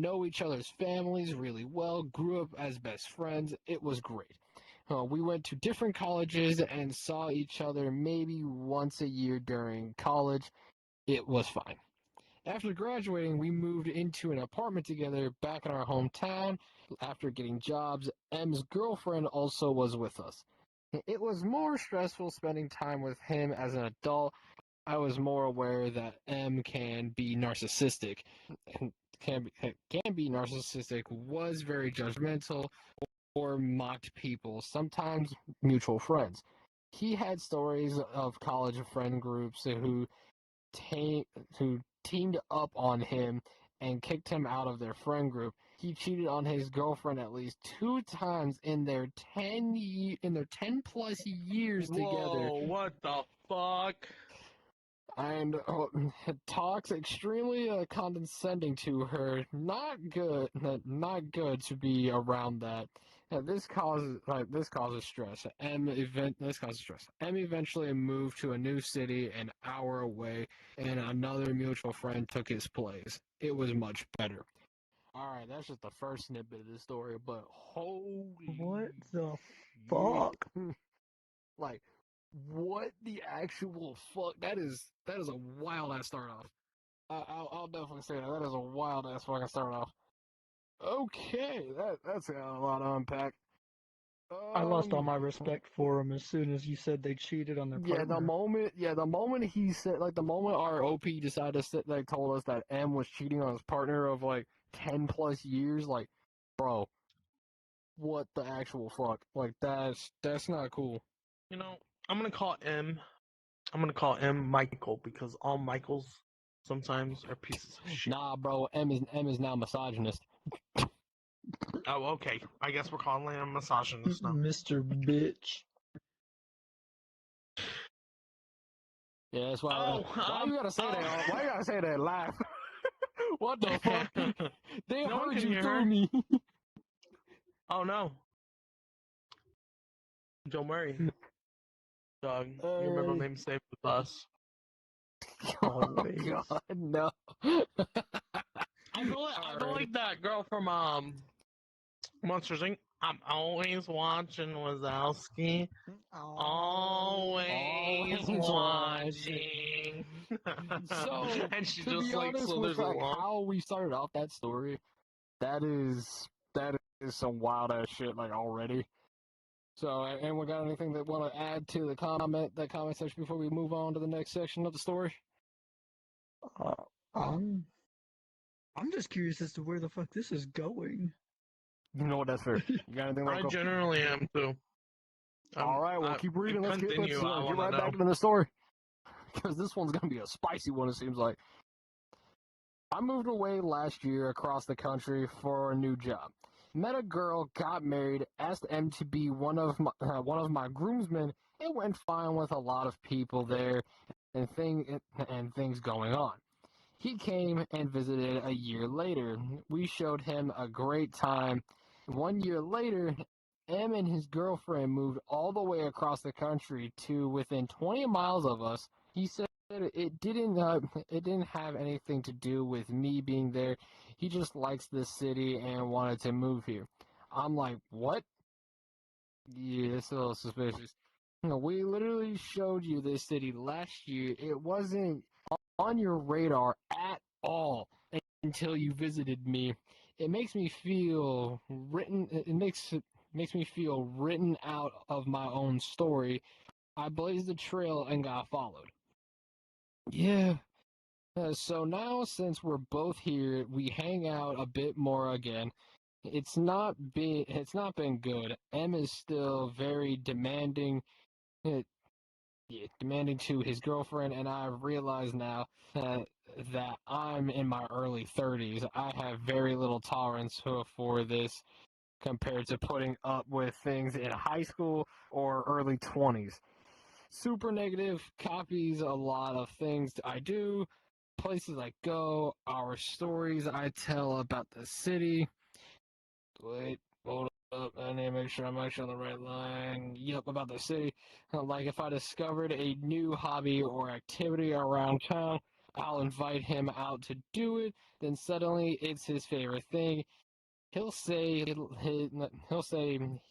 know each other's families really well, grew up as best friends. It was great. We went to different colleges and saw each other maybe once a year during college. It was fine. After graduating, we moved into an apartment together back in our hometown. After getting jobs, M's girlfriend also was with us. It was more stressful spending time with him as an adult. I was more aware that M can be narcissistic, was very judgmental, or mocked people, sometimes mutual friends. He had stories of college friend groups who teamed up on him and kicked him out of their friend group. He cheated on his girlfriend at least 2 times in their 10 plus years together. Whoa, what the fuck? And talks extremely condescending to her. Not good to be around that. This causes stress. This causes stress. M eventually moved to a new city an hour away, and another mutual friend took his place. It was much better. Alright, that's just the first snippet of this story, but holy What the fuck? Like, what the actual fuck? That is a wild ass start off. I'll definitely say that. That is a wild ass fucking start off. Okay, that's a lot to unpack. I lost all my respect for him as soon as you said they cheated on their partner. The moment he said, like, the moment our OP decided to sit, like, told us that M was cheating on his partner of, like, 10 plus years, like, bro, what the actual fuck? Like, that's not cool. You know, I'm gonna call M Michael because all Michaels sometimes are pieces of shit. Nah, bro, M is now misogynist. Oh, okay. I guess we're calling him misogynist now. Mr. Bitch. Yeah, that's why. Why you gotta say that? Why you gotta say that live? What the fuck? They No one heard can you hear through her. me. Oh no. Don't worry. Dog, your middle name saved with us. Always. Oh God, no. I feel like that girl from Monsters Inc. I'm always watching Wazowski. Always watching. So, and she to just be like honest slithers with, like, along. how we started off that story, that is some wild ass shit, like, already. So, and we got anything that want to add to the comment section before we move on to the next section of the story? I'm just curious as to where the fuck this is going. You know what? That's fair. You got anything, Loco? I generally am too. All right, well, keep reading. Let's get I right back into the story. Because this one's going to be a spicy one, it seems like. I moved away last year across the country for a new job. Met a girl, got married, asked M to be one of my groomsmen. It went fine with a lot of people there and things going on. He came and visited a year later. We showed him a great time. 1 year later, M and his girlfriend moved all the way across the country to within 20 miles of us. He said it didn't have anything to do with me being there. He just likes this city and wanted to move here. I'm like, what? Yeah, it's a little suspicious. We literally showed you this city last year. It wasn't on your radar at all until you visited me. It makes me feel written. It makes me feel written out of my own story. I blazed the trail and got followed. Yeah. So now, since we're both here, we hang out a bit more again. It's not been good. M is still very demanding, uh, yeah, demanding to his girlfriend, and I realize now that I'm in my early 30s. I have very little tolerance for this compared to putting up with things in high school or early 20s. Super negative, copies a lot of things I do, places I go, our stories I tell about the city. Wait, hold up. I need to make sure I'm actually on the right line. Yep, about the city. Like if I discovered a new hobby or activity around town, I'll invite him out to do it. Then suddenly it's his favorite thing. He'll say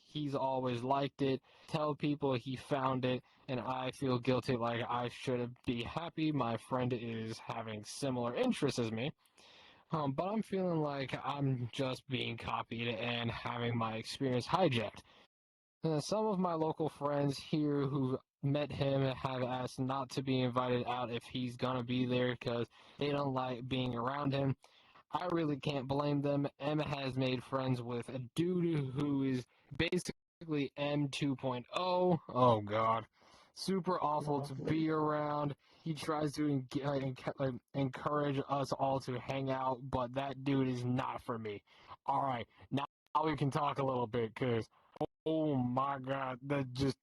he's always liked it. Tell people he found it, and I feel guilty like I should be happy my friend is having similar interests as me. But I'm feeling like I'm just being copied and having my experience hijacked. Some of my local friends here who met him have asked not to be invited out if he's gonna be there because they don't like being around him. I really can't blame them. M has made friends with a dude who is basically M 2.0. Oh god. Super awful to Lovely. be around. He tries to encourage us all to hang out, but that dude is not for me. Alright, now we can talk a little bit, because, oh my god, that just,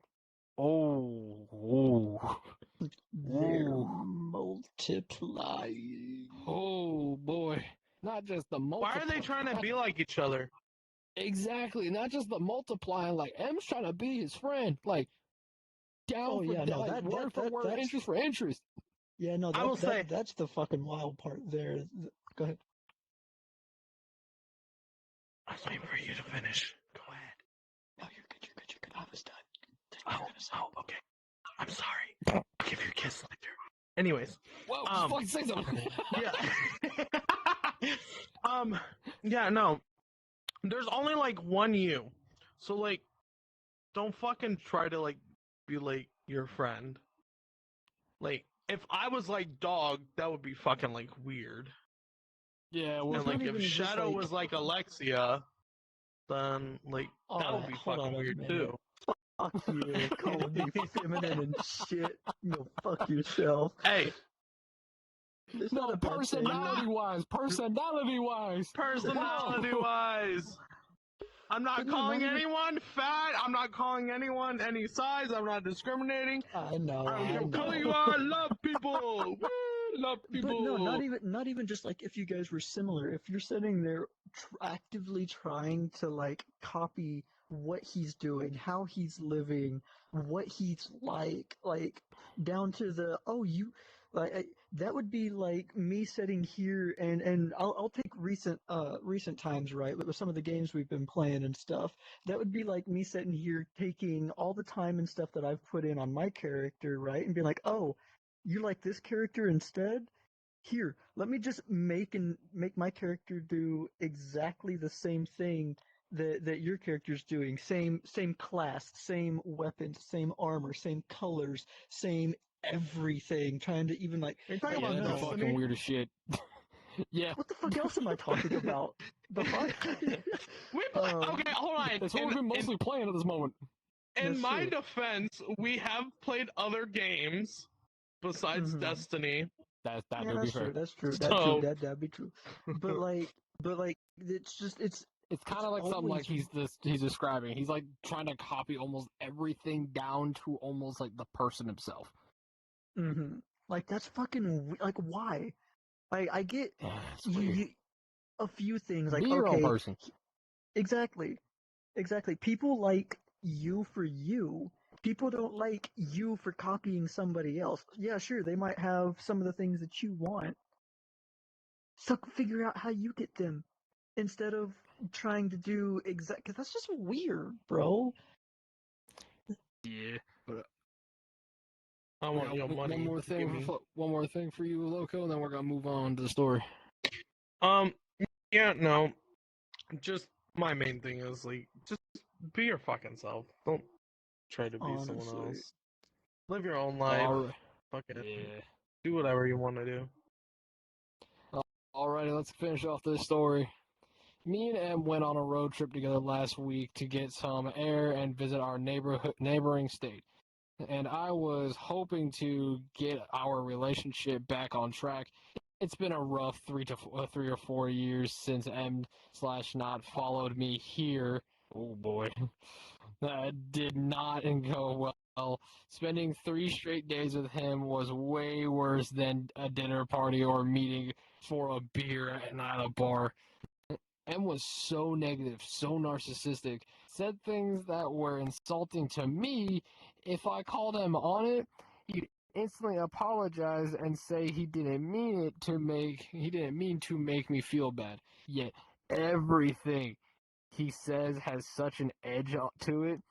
oh. They're Ooh. multiplying. Oh boy. Not just the Why are they trying to be like each other? Exactly, not just the multiplying, like M's trying to be his friend, like down Oh for yeah, no, like word for word, that's interest for interest. yeah, no, I will say, that's the fucking wild part there. Go ahead. I was waiting for you to finish. Go ahead. No, you're good. You're good. You're good. I was done. Oh, okay. I'm sorry. I'll give you a kiss later. Anyways, Whoa, just fucking say something. yeah. Yeah, no. There's only like one you. So like don't fucking try to like be like your friend. Like if I was like dog, that would be fucking like weird. Yeah, And well, like not if even just Shadow like, was like Alexia, then like that would alright, be hold fucking on a weird minute. too. Fuck you, calling me feminine and shit. Go fuck yourself. Hey, It's no, not a bad thing. personality wise. personality wise. I'm not But no, calling not even. anyone fat. I'm not calling anyone any size. I'm not discriminating. I know, I don't I give what color know. you are. Love people. Woo, love But no, people. not even just like if you guys were similar. If you're sitting there actively trying to like copy what he's doing, how he's living, what he's like down to the oh you like that would be like me sitting here and I'll take recent times right with some of the games we've been playing and stuff. That would be like me sitting here taking all the time and stuff that I've put in on my character right and being like oh you like this character instead? Here, let me just make my character do exactly the same thing that your character's doing. Same class, same weapons, same armor, same colors, same everything. Trying to even like Are you talking hey, about Yeah, that'd be Destiny? fucking weird as shit. Yeah. what the fuck else am I talking about? The fuck? Okay, hold on. That's what we've been mostly playing at this moment. In That's my true. defense, we have played other games besides Mhm. Destiny. That Yeah, would be that's fair. true. That's true. So That'd be true. But like, it's just It's kind it's of like something like always he's describing. He's like trying to copy almost everything down to almost like the person himself. Like that's fucking like why? I get It's weird. you a few things Be like your own okay, person. exactly, exactly. People like you for you, People don't like you for copying somebody else. Yeah, sure, they might have some of the things that you want. So figure out how you get them instead of trying to do exact. Because that's just weird, bro. Yeah, but I want your money. one more Give thing me. one more thing for you, Loco, and then we're gonna move on to the story. Yeah, no. Just my main thing is like, just be your fucking self. Don't try to be someone Honestly. else. Live your own life. All right. Fucking Yeah. do whatever you want to do. Alrighty, let's finish off this story. Me and Em went on a road trip together last week to get some air and visit our neighboring state. And I was hoping to get our relationship back on track. It's been a rough 3 or 4 years since M/not followed me here. Oh boy. That did not go well. Spending 3 straight days with him was way worse than a dinner party or meeting for a beer at a bar. M was so negative, so narcissistic, said things that were insulting to me. If I called him on it, he'd instantly apologize and say he didn't mean to make me feel bad. Yet everything he says has such an edge to it.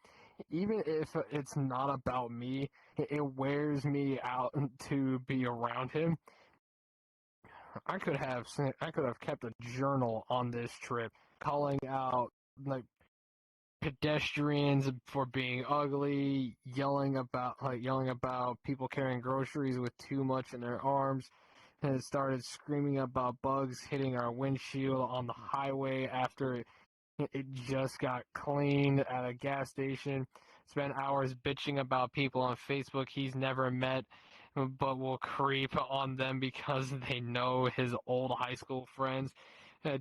Even if it's not about me, it wears me out to be around him. I could have kept a journal on this trip, calling out like pedestrians for being ugly, yelling about people carrying groceries with too much in their arms, and started screaming about bugs hitting our windshield on the highway after it just got cleaned at a gas station. Spent hours bitching about people on Facebook he's never met, but will creep on them because they know his old high school friends.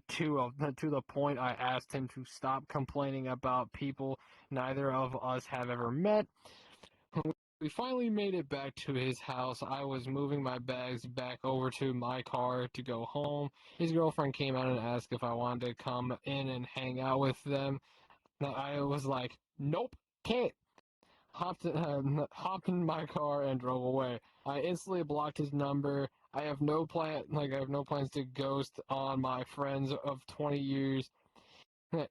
To the point I asked him to stop complaining about people neither of us have ever met. We finally made it back to his house. I was moving my bags back over to my car to go home. His girlfriend came out and asked if I wanted to come in and hang out with them. I was like, nope, can't. Hopped in my car and drove away. I instantly blocked his number. I have no plans to ghost on my friends of 20 years.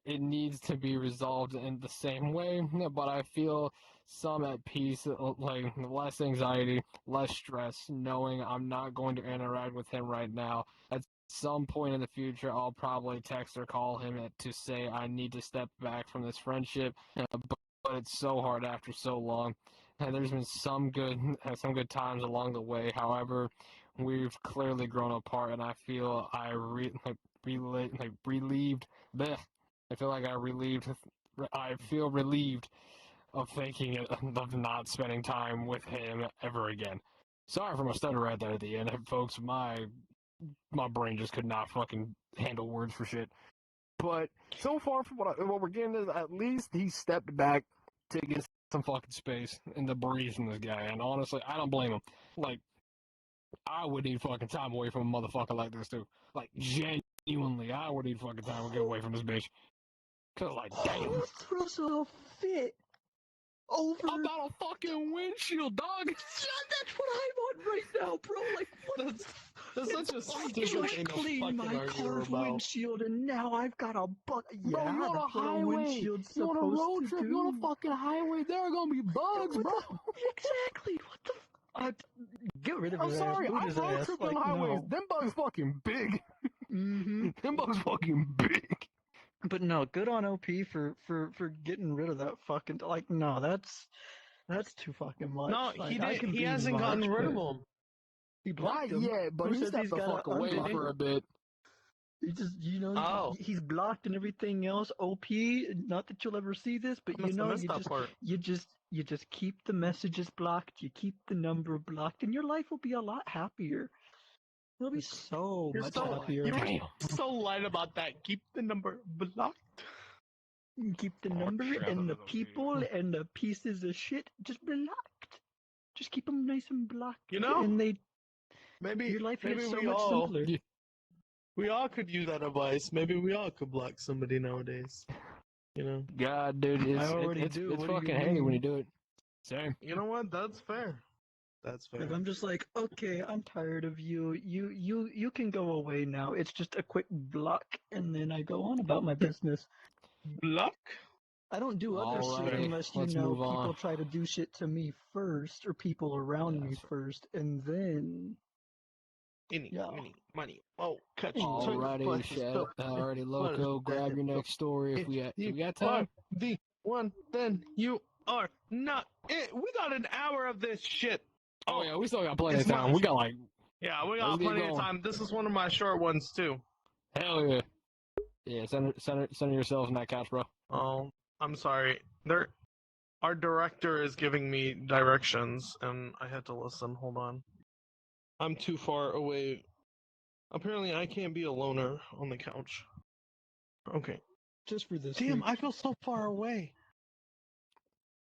It needs to be resolved in the same way, but I feel some at peace, like less anxiety, less stress, knowing I'm not going to interact with him right now. At some point in the future, I'll probably text or call him to say I need to step back from this friendship, but it's so hard after so long. And there's been some good times along the way. However, we've clearly grown apart, and I feel relieved. Bleh. I feel relieved of thinking of not spending time with him ever again. Sorry for my stutter right there at the end, folks. My brain just could not fucking handle words for shit. But so far from what we're getting is at least he stepped back to get some fucking space and to breathe from this guy. And honestly, I don't blame him. Like, I would need fucking time away from a motherfucker like this too. Like, genuinely, I would need fucking time to get away from this bitch. Cause like, damn. Who throws a fit over? About a fucking windshield, dog. Yeah, that's what I'm on right now, bro. Like, what? That's such a I stupid just thing to cleaned fucking my argue car's about. windshield, and now I've got a bug. Bro, Yeah, you on a that's what highway. windshield's You on a supposed road to trip. do. You on a fucking highway. There are gonna be bugs, What bro. exactly. What the? Get rid of I'm his sorry. ass. Boot I his road ass. tripped Like, on highways. no. Them bugs fucking big. Mm-hmm. Them bugs fucking big. But no, good on OP for getting rid of that fucking. Like, no, that's too fucking much. No, like, he I did. can He be hasn't much, gotten rid of but him. he Not blocked him. yet, but Who he says stepped he's the got fuck to away unblock for him? a bit. He just, Oh. he's blocked and everything else. OP, not that you'll ever see this, but I must have missed that part. you just keep the messages blocked, you keep the number blocked, and your life will be a lot happier. You'll be so You're much so happier. you're so light about that. Keep the number blocked. Keep the number shit. and the people and the pieces of shit just blocked. Just keep them nice and blocked. You know, and maybe your life maybe gets so we much all simpler. we all could use that advice. Maybe we all could block somebody nowadays. You know. God, dude, I already it's do. What do you fucking handy when you mean? do it. Same. You know what? That's fair. That's fair. If I'm just like, okay, I'm tired of you. You can go away now. It's just a quick block, and then I go on about my business. Block? I don't do other shit Alrighty, unless let's know move on. people try to do shit to me first, or people around me first, and then yeah. Money. Oh, catch. Alrighty, Shed. Alrighty, Loco, grab your next story if we got time. The one, then you are not it. We got an hour of this shit. Oh yeah, we still got plenty of It's time. much. We got like, Yeah, we let's got get plenty of going. time. This is one of my short ones too. Hell yeah. Yeah, center yourselves in that couch, bro. Oh, I'm sorry. Our director is giving me directions, and I had to listen. Hold on. I'm too far away. Apparently, I can't be a loner on the couch. Okay. Just for this Damn, week. I feel so far away.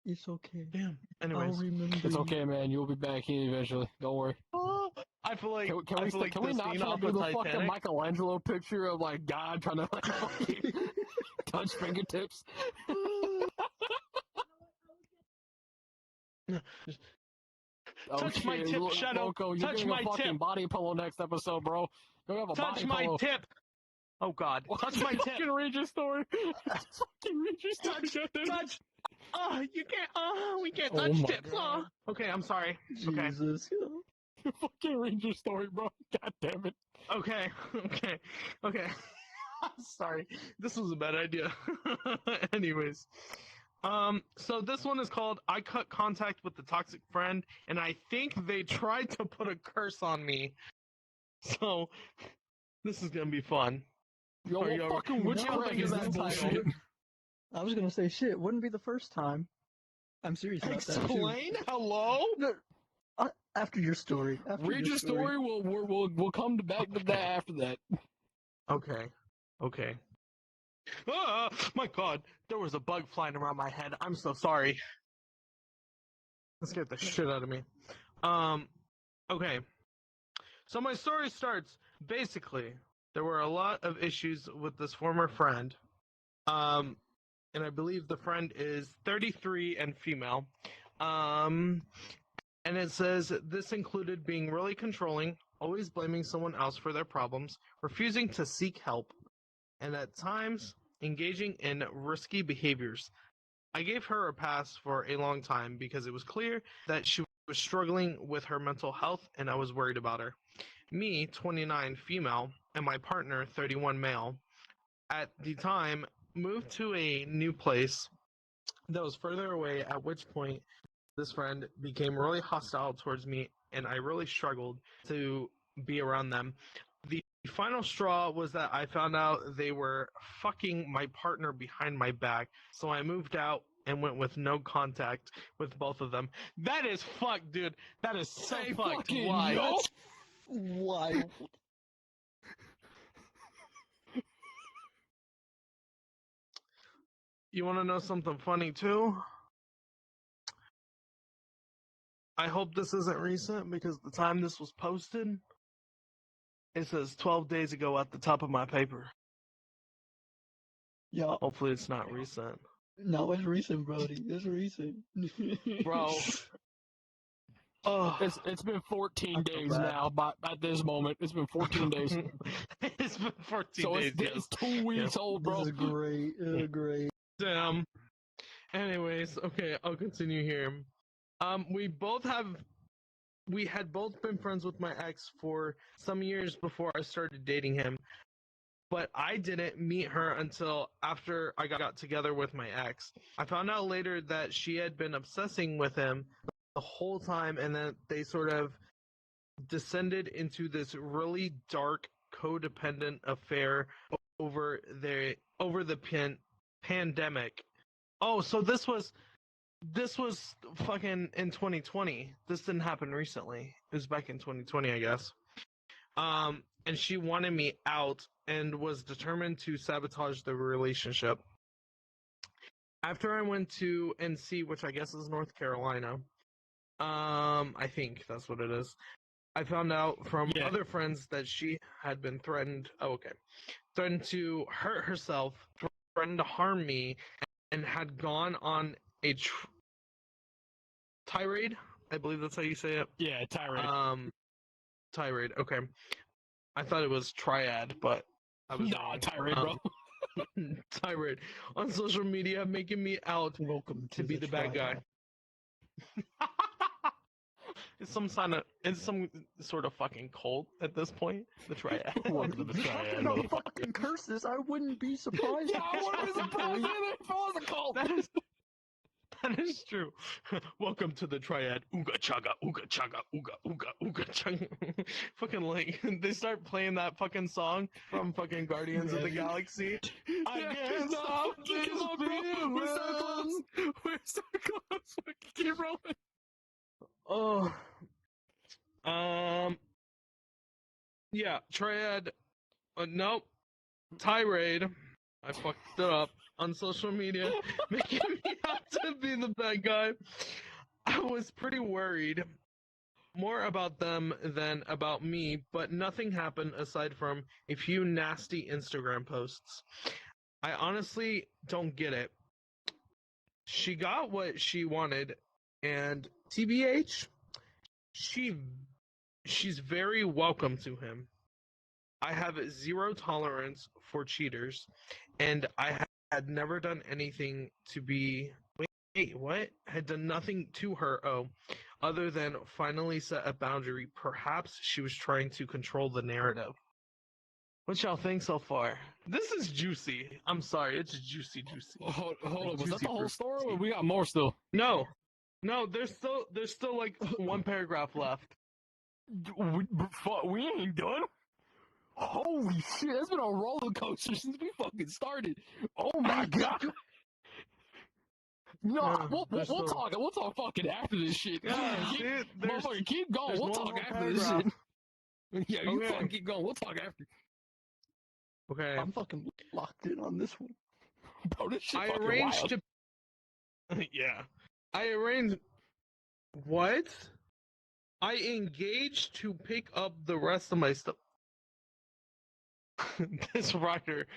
It's okay. Damn. I'll Anyways. remember. It's okay, man. You'll be back here eventually. Don't worry. Oh, I feel like Can we not try to do the fucking Michelangelo picture of like God trying to like fucking touch fingertips? Touch my tip, Shadow. Loco, you're Touch getting my a fucking tip. body pillow next episode, bro. You'll have a Touch body my pillow. tip. Oh God. Touch my tip. Fucking read your story. Fucking read your story. Touch. Oh, you can't. Oh, we can't Oh touch my tips. God. Oh. Okay, I'm sorry. Okay. Jesus. Fucking read your story, bro. God damn it. Okay. Okay. I'm sorry. This was a bad idea. Anyways. So this one is called I Cut Contact with the Toxic Friend, and I think they tried to put a curse on me. So this is gonna be fun. Yo, Are you what fucking already- witchcraft is that bullshit? I was gonna say shit. Wouldn't be the first time. I'm serious about that too. Explain? Hello? After your story. After Read your story. We'll come back to that after that. Okay. Ah, my God, there was a bug flying around my head. I'm so sorry. That scared the shit out of me. Okay. So my story starts, basically, there were a lot of issues with this former friend. And I believe the friend is 33 and female. And it says this included being really controlling, always blaming someone else for their problems, refusing to seek help, and at times engaging in risky behaviors. I gave her a pass for a long time because it was clear that she was struggling with her mental health and I was worried about her. Me, 29 female, and my partner, 31 male, at the time moved to a new place that was further away, at which point this friend became really hostile towards me and I really struggled to be around them. The final straw was that I found out they were fucking my partner behind my back, so I moved out and went with no contact with both of them. That is fucked, dude. That is so Hey, fucked. fucking Why? yo. Why? You want to know something funny too? I hope this isn't recent because the time this was posted, it says 12 days ago at the top of my paper. Yeah. Hopefully it's not recent. No, it's recent, Brody. It's recent. Bro. Oh. It's been 14 I feel days bad. now, but at this moment, it's been 14 days. It's been 14 So days. it's 2 weeks old, bro. This is great. Great. Damn. Anyways, okay, I'll continue here. We had both been friends with my ex for some years before I started dating him, but I didn't meet her until after I got together with my ex. I found out later that she had been obsessing with him the whole time, and then they sort of descended into this really dark, codependent affair over the pandemic. Oh, so this was fucking in 2020. This didn't happen recently. It was back in 2020, I guess. And she wanted me out and was determined to sabotage the relationship. After I went to NC, which I guess is North Carolina, I think that's what it is. I found out from other friends that she had been threatened. Oh, okay. Threatened to hurt herself, threatened to harm me, and had gone on a tirade. I believe that's how you say it. Yeah, tirade. Tirade. Okay. I thought it was triad, but I was Nah, wrong. tirade, bro. Tirade on social media, making me out Welcome to be the bad guy. It's some sort of fucking cult at this point. The triad. Welcome to the triad, Talking about motherfucker. fucking curses, I wouldn't be surprised. Yeah, I wouldn't be surprised either if it was a cult. That is true. Welcome to the triad. Ooga chaga, ooga chaga, ooga ooga ooga chaga. Fucking like they start playing that fucking song from fucking Guardians of the Galaxy. I can't stop this feeling. We're so close. We're so close. We can keep rolling. Oh. Yeah, triad. Nope. Tirade. I fucked it up on social media, making me out to be the bad guy. I was pretty worried, more about them than about me, but nothing happened aside from a few nasty Instagram posts. I honestly don't get it. She got what she wanted, and TBH, she's very welcome to him. I have zero tolerance for cheaters, and I had never done anything to be. Wait, what? Had done nothing to her, other than finally set a boundary. Perhaps she was trying to control the narrative. What y'all think so far? This is juicy. I'm sorry, it's juicy. Hold on. Was that Juicy the whole fruit. story, or we got more still? No, there's still like one paragraph left. We ain't done. Holy shit, that's been a roller coaster since we fucking started. Oh my god. No, we'll talk fucking after this shit. Motherfucker, keep going. We'll talk after this shit. Yeah, you fucking keep going. We'll talk after. Okay. I'm fucking locked in on this one. Bro, this shit I fucking arranged wild. to. Yeah. I arranged. What? I engaged to pick up the rest of my stuff. This writer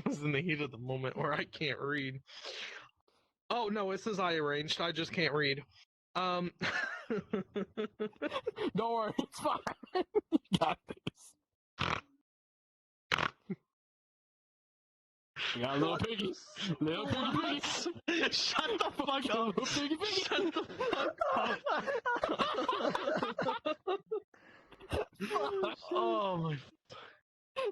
was in the heat of the moment where I can't read. Oh no, it says I arranged. I just can't read. Don't worry, it's fine. You got this. We got a little piggy. Little piggy. Shut the fuck up. Little piggy piggy. Shut the fuck up. Oh my.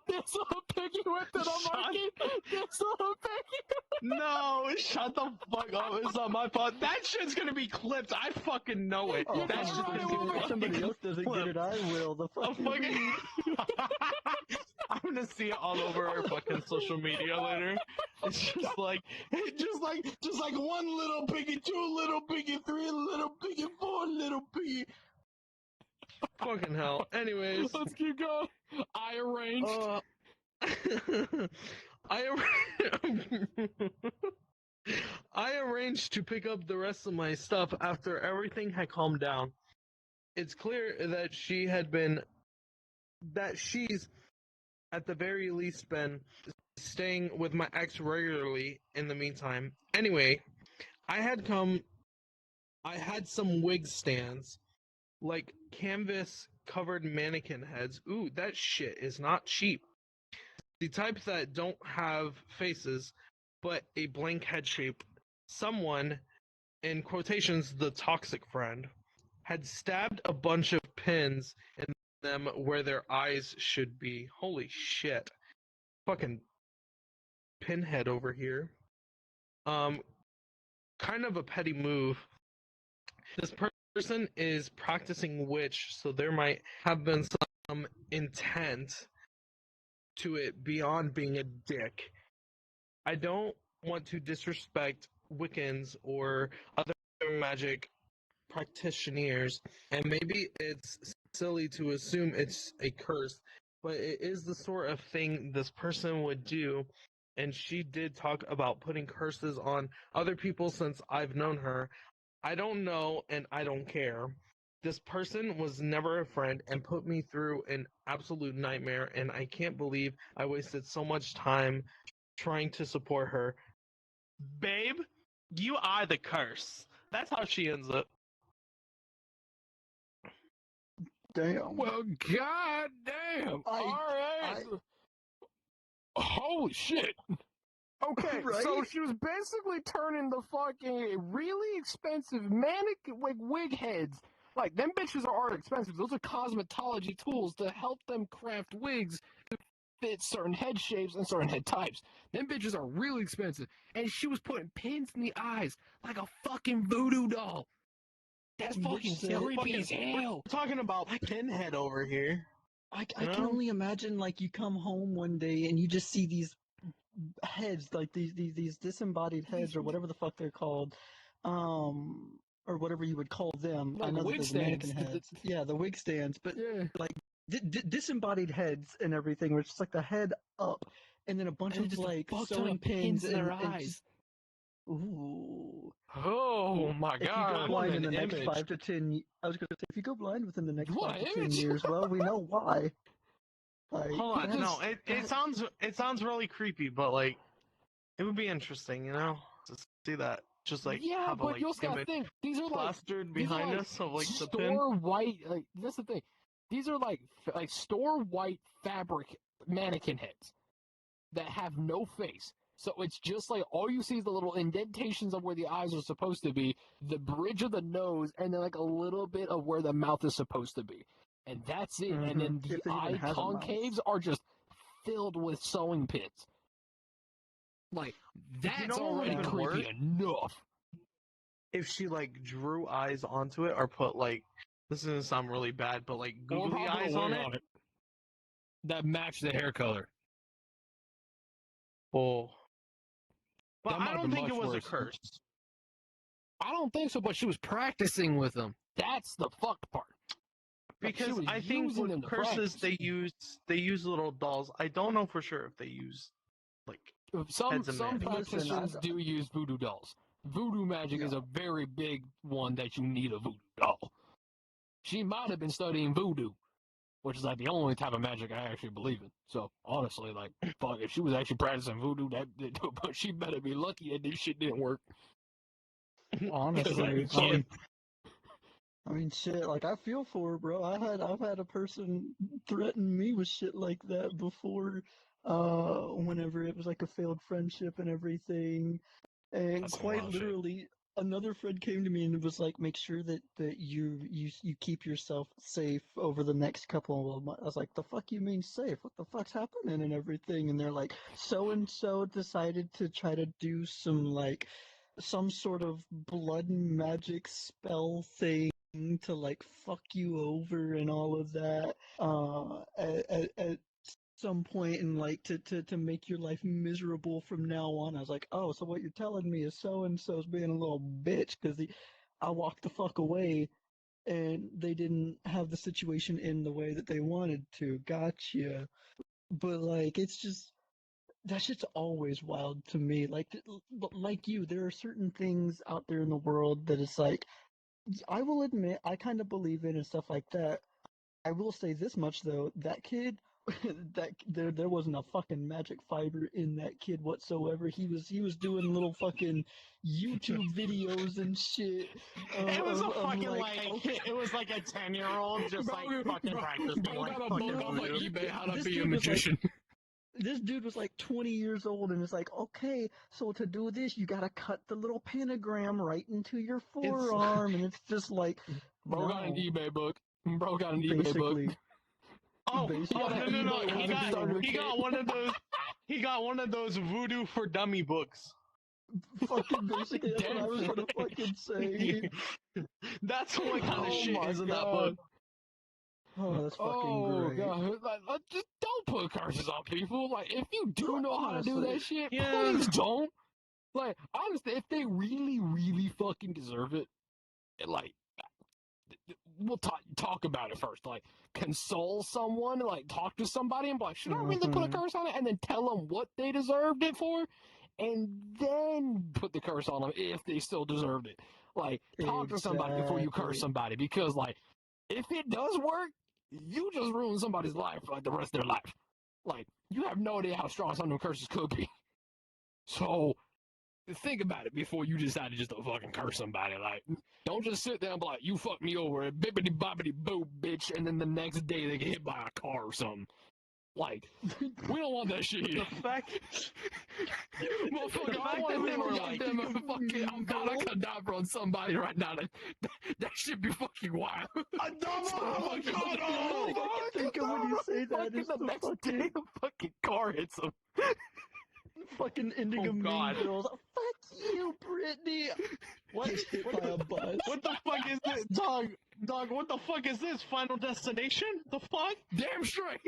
This little piggy went to the market. This little piggy. No, shut the fuck up. It's not my fault. That shit's gonna be clipped. I fucking know it. Oh, That's just right, gonna be if somebody else doesn't get it, I will. The fucking. I'm gonna see it all over our fucking social media later. It's just like one little piggy, two little piggy, three little piggy, four little piggy. Fucking hell. Anyways, Let's keep going. I arranged. I arranged to pick up the rest of my stuff after everything had calmed down. It's clear that she's at the very least been staying with my ex regularly in the meantime. Anyway, I had some wig stands, like canvas covered mannequin heads. Ooh, that shit is not cheap. The type that don't have faces, but a blank head shape. Someone, in quotations, the toxic friend, had stabbed a bunch of pins in them where their eyes should be. Holy shit. Fucking pinhead over here. Kind of a petty move. This person is practicing witch, so there might have been some intent to it beyond being a dick. I don't want to disrespect Wiccans or other magic practitioners, and maybe it's silly to assume it's a curse, but it is the sort of thing this person would do, and she did talk about putting curses on other people since I've known her. I don't know, and I don't care. This person was never a friend and put me through an absolute nightmare, and I can't believe I wasted so much time trying to support her. Babe, you are the curse. That's how she ends it. damn. Well, goddamn. All right. Holy shit. Okay, Right? so she was basically turning the fucking really expensive mannequin, like, wig heads. Like, them bitches are expensive. Those are cosmetology tools to help them craft wigs to fit certain head shapes and certain head types. Them bitches are really expensive. And she was putting pins in the eyes like a fucking voodoo doll. That's fucking creepy as hell. We're talking about Pinhead over here. I can only imagine, like, you come home one day and you just see these heads, like these disembodied heads or whatever the fuck they're called, or whatever you would call them. Like I know that wig there's mannequin stands. heads. Yeah, the wig stands, but Yeah. like disembodied heads and everything, where it's just like the head up, and then a bunch And of just a like fuck ton sewing of pins in their and eyes. just, ooh. Oh my If you go god. blind in the an next image. 5 to 10, I was gonna say, if you go blind within the next What 5 to 10 image? years, well, we know why. Like, Hold on, no, that's- it sounds really creepy, but like, it would be interesting, you know, to see that. Just like Yeah, have a but like you also gotta image think, these are like plastered these are behind like us of like the pin. store white, like that's the thing. These are like store white fabric mannequin heads that have no face. So it's just like all you see is the little indentations of where the eyes are supposed to be, the bridge of the nose, and then like a little bit of where the mouth is supposed to be. And that's it. And then the If it even eye has a mouth. concaves are just filled with sewing pins. Like that's know what already would've been creepy worse? enough. If she like drew eyes onto it or put like, this is gonna sound really bad, but like Or googly probably eyes a on wig it. that match the hair color. Oh, but That I might don't be think it much was a worse. curse. I don't think so, but she was practicing with them. That's the fucked part. Like, she Because was I think using them with to curses practice. they use little dolls. I don't know for sure if they use like Some heads of man. practitioners do use voodoo dolls. Voodoo magic is Yeah. a very big one that you need a voodoo doll. She might have been studying voodoo, which is like the only type of magic I actually believe in. So honestly, like, fuck, if she was actually practicing voodoo, but she better be lucky that this shit didn't work. honestly, Like, I mean, shit. Like, I feel for her, bro. I've had a person threaten me with shit like that before. Whenever it was like a failed friendship and everything, and That's some quite wild shit. literally, another friend came to me and was like, "Make sure that you keep yourself safe over the next couple of months." I was like, "The fuck you mean safe? What the fuck's happening and everything?" And they're like, "So and so decided to try to do some sort of blood magic spell thing to like fuck you over and all of that at some point, and like to make your life miserable from now on." I was like, "Oh, so what you're telling me is so and so's being a little bitch because I walked the fuck away and they didn't have the situation in the way that they wanted to." Gotcha. But like, it's just, that shit's always wild to me. Like you, there are certain things out there in the world that it's like, I will admit I kind of believe in and stuff like that. I will say this much though: that kid, that there wasn't a fucking magic fiber in that kid whatsoever. He was doing little fucking YouTube videos and shit. It was a Of fucking like, okay, it was like a 10-year-old just like fucking practicing Bro like got a fucking book off of voodoo. eBay how to This be a dude was like- magician. this dude was like 20 years old and it's like, okay, so to do this, you gotta cut the little pentagram right into your forearm, and it's just like, Bro got an no, eBay book. Bro got an eBay book. basically. Oh, Basically, oh no! eBay He how to got start your he kid. got one of those. He got one of those voodoo for dummy books. Fucking basically, that's what I was gonna fucking say. That's what kind of Oh shit my is in that God. book. Oh, that's fucking Oh great. god, like, just don't put curses on people. Like, if you do know how to do Honestly, that shit, yeah. please don't. Like, honestly, if they really, really fucking deserve it, like, we'll talk about it first. Like, console someone, like, talk to somebody and be like, should I really put a curse on it? And then tell them what they deserved it for, and then put the curse on them if they still deserved it. Like, talk to somebody before you curse Exactly. somebody, because, like, if it does work, you just ruin somebody's life for like the rest of their life. Like, you have no idea how strong some of them curses could be. So, think about it before you decide to just fucking curse somebody. Like, don't just sit there and be like, you fucked me over, bibbity bobbity boo, bitch, and then the next day they get hit by a car or something. Like, we don't want that shit. The fact, Motherfucker, the I fact want that to they live were a like, goddamn fucking. I'm God, I could die on somebody right now. That should be fucking wild. I can think of when you say that Fucking is the the next fucking day, the fucking car hits him. fucking ending Oh, of Mean God. Girls. Fuck you, Brittany. what? Gets hit by a bus. What the fuck is this, dog? Dog, what the fuck is this? Final Destination? The fuck? Damn straight.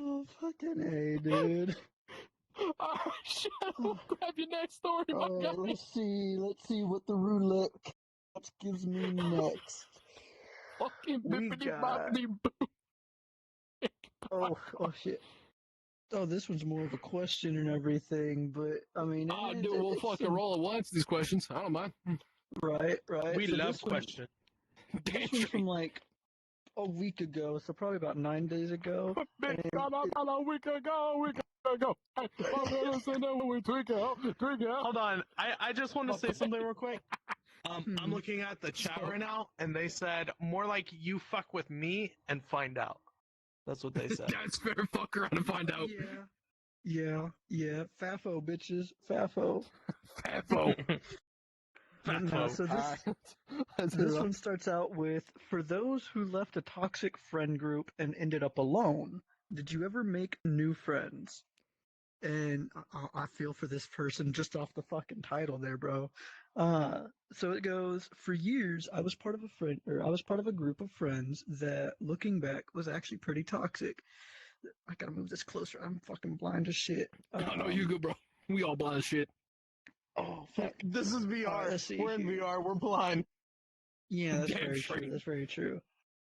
Oh, fucking A, dude. Alright, shut up. Grab your next story, my Alright, guy. let's see what the roulette catch gives me next. Fucking We bippity got- boppity boo. Oh shit. Oh, this one's more of a question and everything, but I mean, Oh, dude, we'll it's fucking some- roll at once these questions. I don't mind. Right. We So love this one- questions. Damn This one's straight. from like a week ago, so probably about 9 days ago. Bitch, And got out a week ago. Hey, I'm listen to when we tweak out. Hold on, I just want to say something real quick. I'm Mhm. looking at the chat right now, and they said more like you fuck with me and find out. That's what they said. That's fair. Fuck around and find out. Yeah. Fafo, bitches. Fafo. Fafo. No, so this one starts out with, for those who left a toxic friend group and ended up alone, did you ever make new friends? And I feel for this person just off the fucking title there, bro. So it goes, for years I was part of a group of friends that, looking back, was actually pretty toxic. I gotta move this closer. I'm fucking blind as shit. Oh, no, you good, bro. We all blind as shit. Oh fuck. This is VR. Alright, let's see We're in here. VR. We're blind. Yeah, that's Damn very straight. true. That's very true.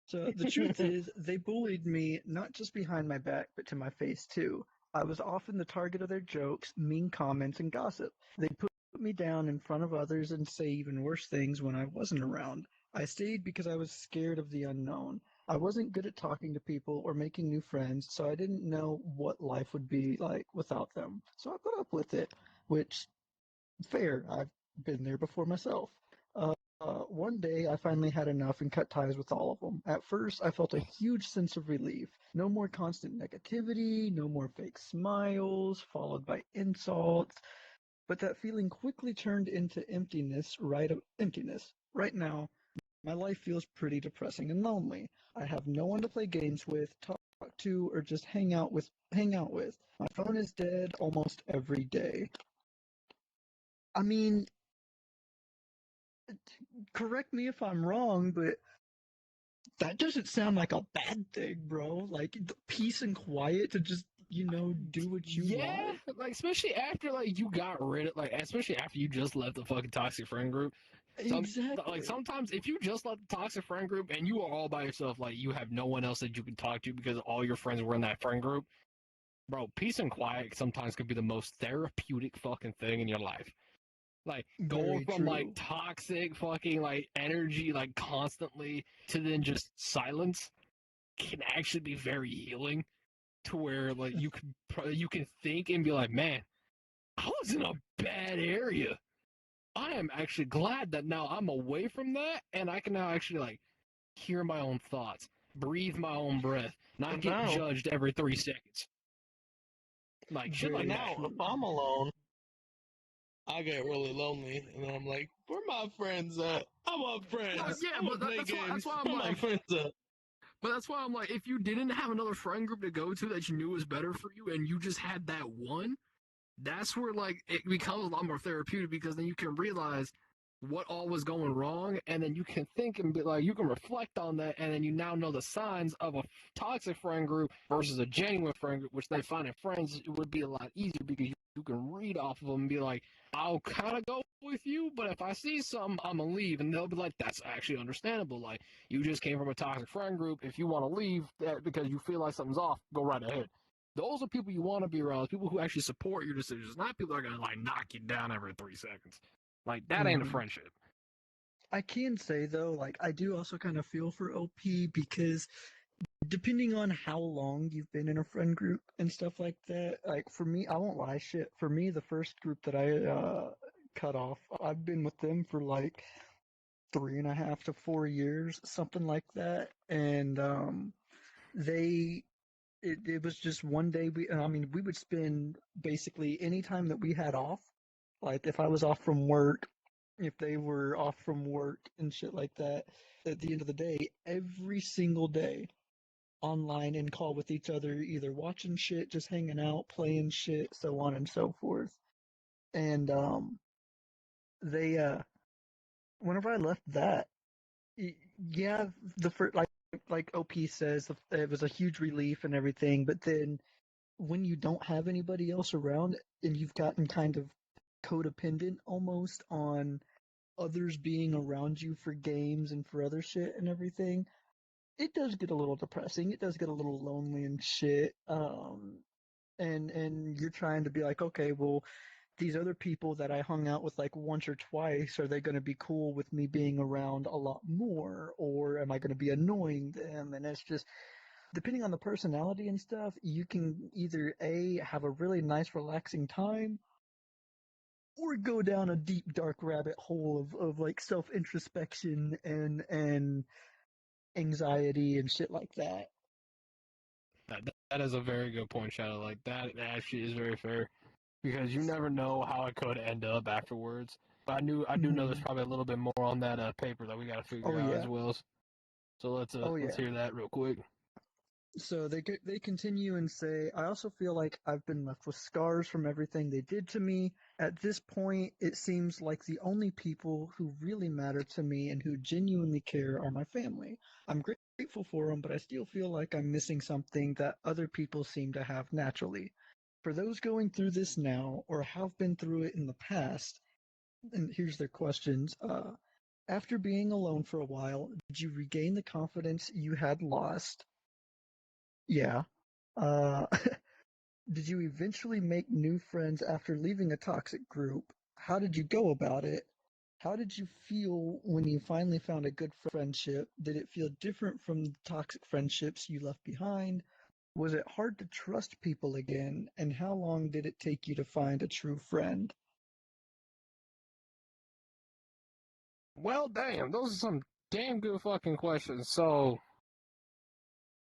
So the truth is, they bullied me not just behind my back, but to my face too. I was often the target of their jokes, mean comments, and gossip. They put me down in front of others and say even worse things when I wasn't around. I stayed because I was scared of the unknown. I wasn't good at talking to people or making new friends, so I didn't know what life would be like without them. So I put up with it, which, fair, I've been there before myself. One day, I finally had enough and cut ties with all of them. At first, I felt a huge sense of relief. No more constant negativity, no more fake smiles, followed by insults. But that feeling quickly turned into emptiness. Right now, my life feels pretty depressing and lonely. I have no one to play games with, talk to, or just hang out with. My phone is dead almost every day. I mean, correct me if I'm wrong, but that doesn't sound like a bad thing, bro. Like the peace and quiet to just, do what you want. Like, especially after, like, you got rid of, like, especially after you just left the fucking toxic friend group. Exactly. Like, sometimes if you just left the toxic friend group and you are all by yourself, like, you have no one else that you can talk to because all your friends were in that friend group, bro, peace and quiet sometimes could be the most therapeutic fucking thing in your life. Like, going Very from, like, true. toxic fucking, like, energy, like, constantly to then just silence can actually be very healing to where, like, you can think and be like, man, I was in a bad area. I am actually glad that now I'm away from that and I can now actually, like, hear my own thoughts, breathe my own breath, not get Now- judged every 3 seconds. Like, shit Very like that. Now, if I'm alone, I get really lonely, and then I'm like, "Where my friends at? I want friends. Yeah, I want but to play that's games. why I'm Where my like, friends at?" but that's why I'm like, if you didn't have another friend group to go to that you knew was better for you, and you just had that one, that's where, like, it becomes a lot more therapeutic because then you can realize what all was going wrong, and then you can think and be like, you can reflect on that, and then you now know the signs of a toxic friend group versus a genuine friend group, which they find in friends it would be a lot easier because you can read off of them and be like, I'll kind of go with you, but if I see something, I'm gonna leave, and they'll be like, that's actually understandable. Like, you just came from a toxic friend group. If you want to leave because you feel like something's off, go right ahead. Those are people you want to be around, people who actually support your decisions, not people that are gonna, like, knock you down every 3 seconds. Like, that ain't a Mhm. friendship. I can say though, like I do also kind of feel for OP because depending on how long you've been in a friend group and stuff like that, like for me, I won't lie, shit. For me, the first group that I cut off, I've been with them for like 3.5 to 4 years, something like that. And they, it was just one day I mean, we would spend basically any time that we had off, like if I was off from work, if they were off from work and shit like that, at the end of the day, every single day online and call with each other, either watching shit, just hanging out, playing shit, so on and so forth. And they whenever I left that, yeah, the first like OP says, it was a huge relief and everything. But then when you don't have anybody else around and you've gotten kind of codependent almost on others being around you for games and for other shit and everything, it does get a little depressing. It does get a little lonely and shit. And you're trying to be like, okay, well, these other people that I hung out with like once or twice, are they going to be cool with me being around a lot more, or am I going to be annoying them? And it's just depending on the personality and stuff, you can either A, have a really nice relaxing time, or go down a deep dark rabbit hole of like self introspection and anxiety and shit like that. That is a very good point, Shadow. Like, that actually is very fair. Because you never know how it could end up afterwards. But I do know there's probably a little bit more on that paper that we got to figure Oh out yeah. as well. So let's Oh yeah. hear that real quick. So they continue and say, I also feel like I've been left with scars from everything they did to me. At this point, it seems like the only people who really matter to me and who genuinely care are my family. I'm grateful for them, but I still feel like I'm missing something that other people seem to have naturally. For those going through this now or have been through it in the past, and here's their questions. After being alone for a while, did you regain the confidence you had lost? Yeah. Uh, did you eventually make new friends after leaving a toxic group? How did you go about it? How did you feel when you finally found a good friendship? Did it feel different from the toxic friendships you left behind? Was it hard to trust people again? And how long did it take you to find a true friend? Well, damn, those are some damn good fucking questions. So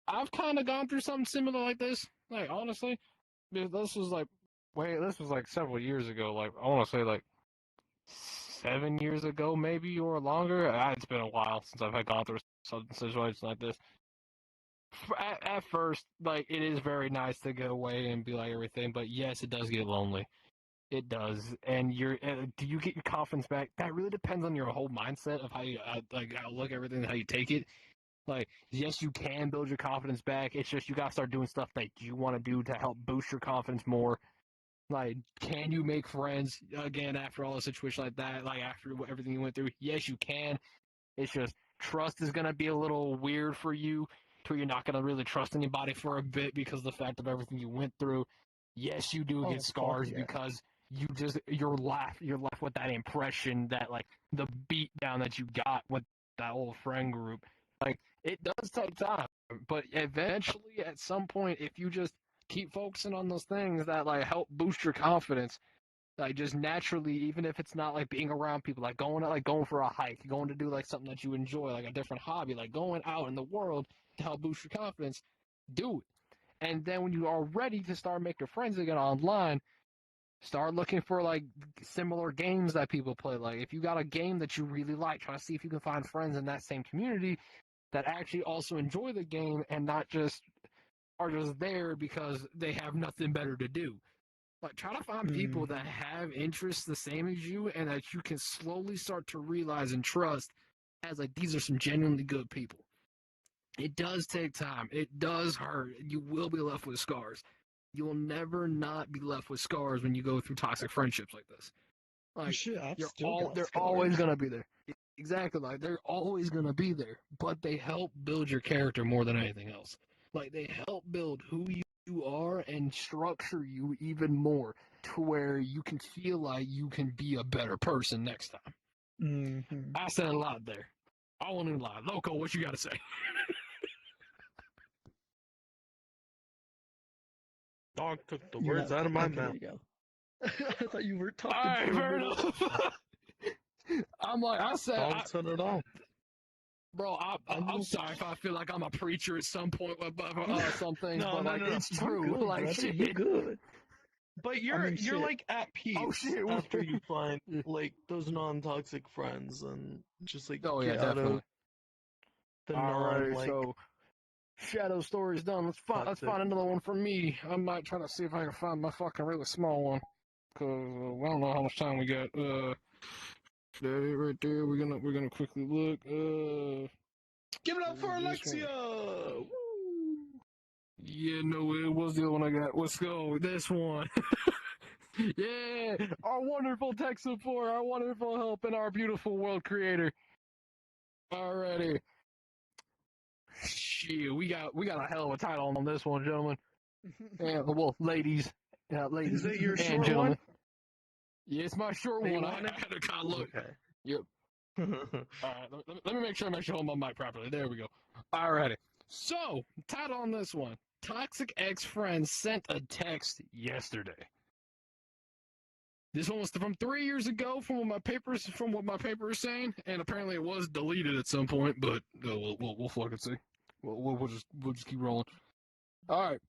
I've kind of gone through something similar like this. Like, honestly, this was like, this was like several years ago. Like, I want to say like 7 years ago, maybe, or longer. It's been a while since I've had gone through some situations like this. At first, like, it is very nice to get away and be like everything, but yes, it does get lonely. It does, and do you get your confidence back? That really depends on your whole mindset of how you like outlook everything, how you take it. Like, yes, you can build your confidence back. It's just you gotta start doing stuff that you want to do to help boost your confidence more. Like, can you make friends again after all a situation like that? Like, after everything you went through? Yes, you can. It's just trust is gonna be a little weird for you, to where you're not gonna really trust anybody for a bit because of the fact of everything you went through. Yes, you do get Oh, fuck scars yeah. because you're left with that impression that, like, the beat down that you got with that old friend group. Like, it does take time, but eventually, at some point, if you just keep focusing on those things that like help boost your confidence, like, just naturally, even if it's not like being around people, like going for a hike, going to do like something that you enjoy, like a different hobby, like going out in the world to help boost your confidence, do it. And then when you are ready to start making friends again online, start looking for like similar games that people play. Like, if you got a game that you really like, try to see if you can find friends in that same community that actually also enjoy the game and not just are just there because they have nothing better to do. Like, try to find people that have interests the same as you and that you can slowly start to realize and trust as, like, these are some genuinely good people. It does take time. It does hurt. You will be left with scars. You will never not be left with scars when you go through toxic friendships like this. Like, Shit, I've still got they're always scars. gonna be there. Exactly, like, they're always gonna be there. But they help build your character more than anything else. Like, they help build who you are and structure you even more to where you can feel like you can be a better person next time. Mm-hmm. I said a lot there. I won't even lie. Loco, what you gotta say? Dog took the You're words not- out of my okay, mouth. there you go. I thought you were talking Alright, for a fair minute. enough. I'm like, I said, Dog said it all. bro, I I'm know. sorry if I feel like I'm a preacher at some point with some things, No, but no, like, no, no. it's You true. good, Like, brother. shit. You good. But I you're mean, shit. like at peace shit. after you find Yeah. like those non-toxic friends and just like Oh, yeah, get out definitely. of the Alright, like so shadow story's done. Let's toxic. find another one for me. I might try to see if I can find my fucking really small one. Cause I don't know how much time we got. There it right there. We're gonna quickly look. Give it up for This one. Alexia! Woo! Yeah, no, it was the other one I got. Let's go. This one. Yeah, our wonderful tech support, our wonderful help, and our beautiful world creator. Alrighty. Shit, we got a hell of a title on this one, gentlemen. And well, ladies, ladies Is it your and short gentlemen. one? Yeah, it's my short That you one. I wanted? had to kind of look. Okay. Yep. Alright, let me make sure I'm actually holding my mic properly. There we go. Alrighty. So, title on this one. Toxic ex-friend sent a text yesterday. This one was from 3 years ago from what my paper is saying, and apparently it was deleted at some point, but we'll fucking see. We'll just keep rolling. Alright.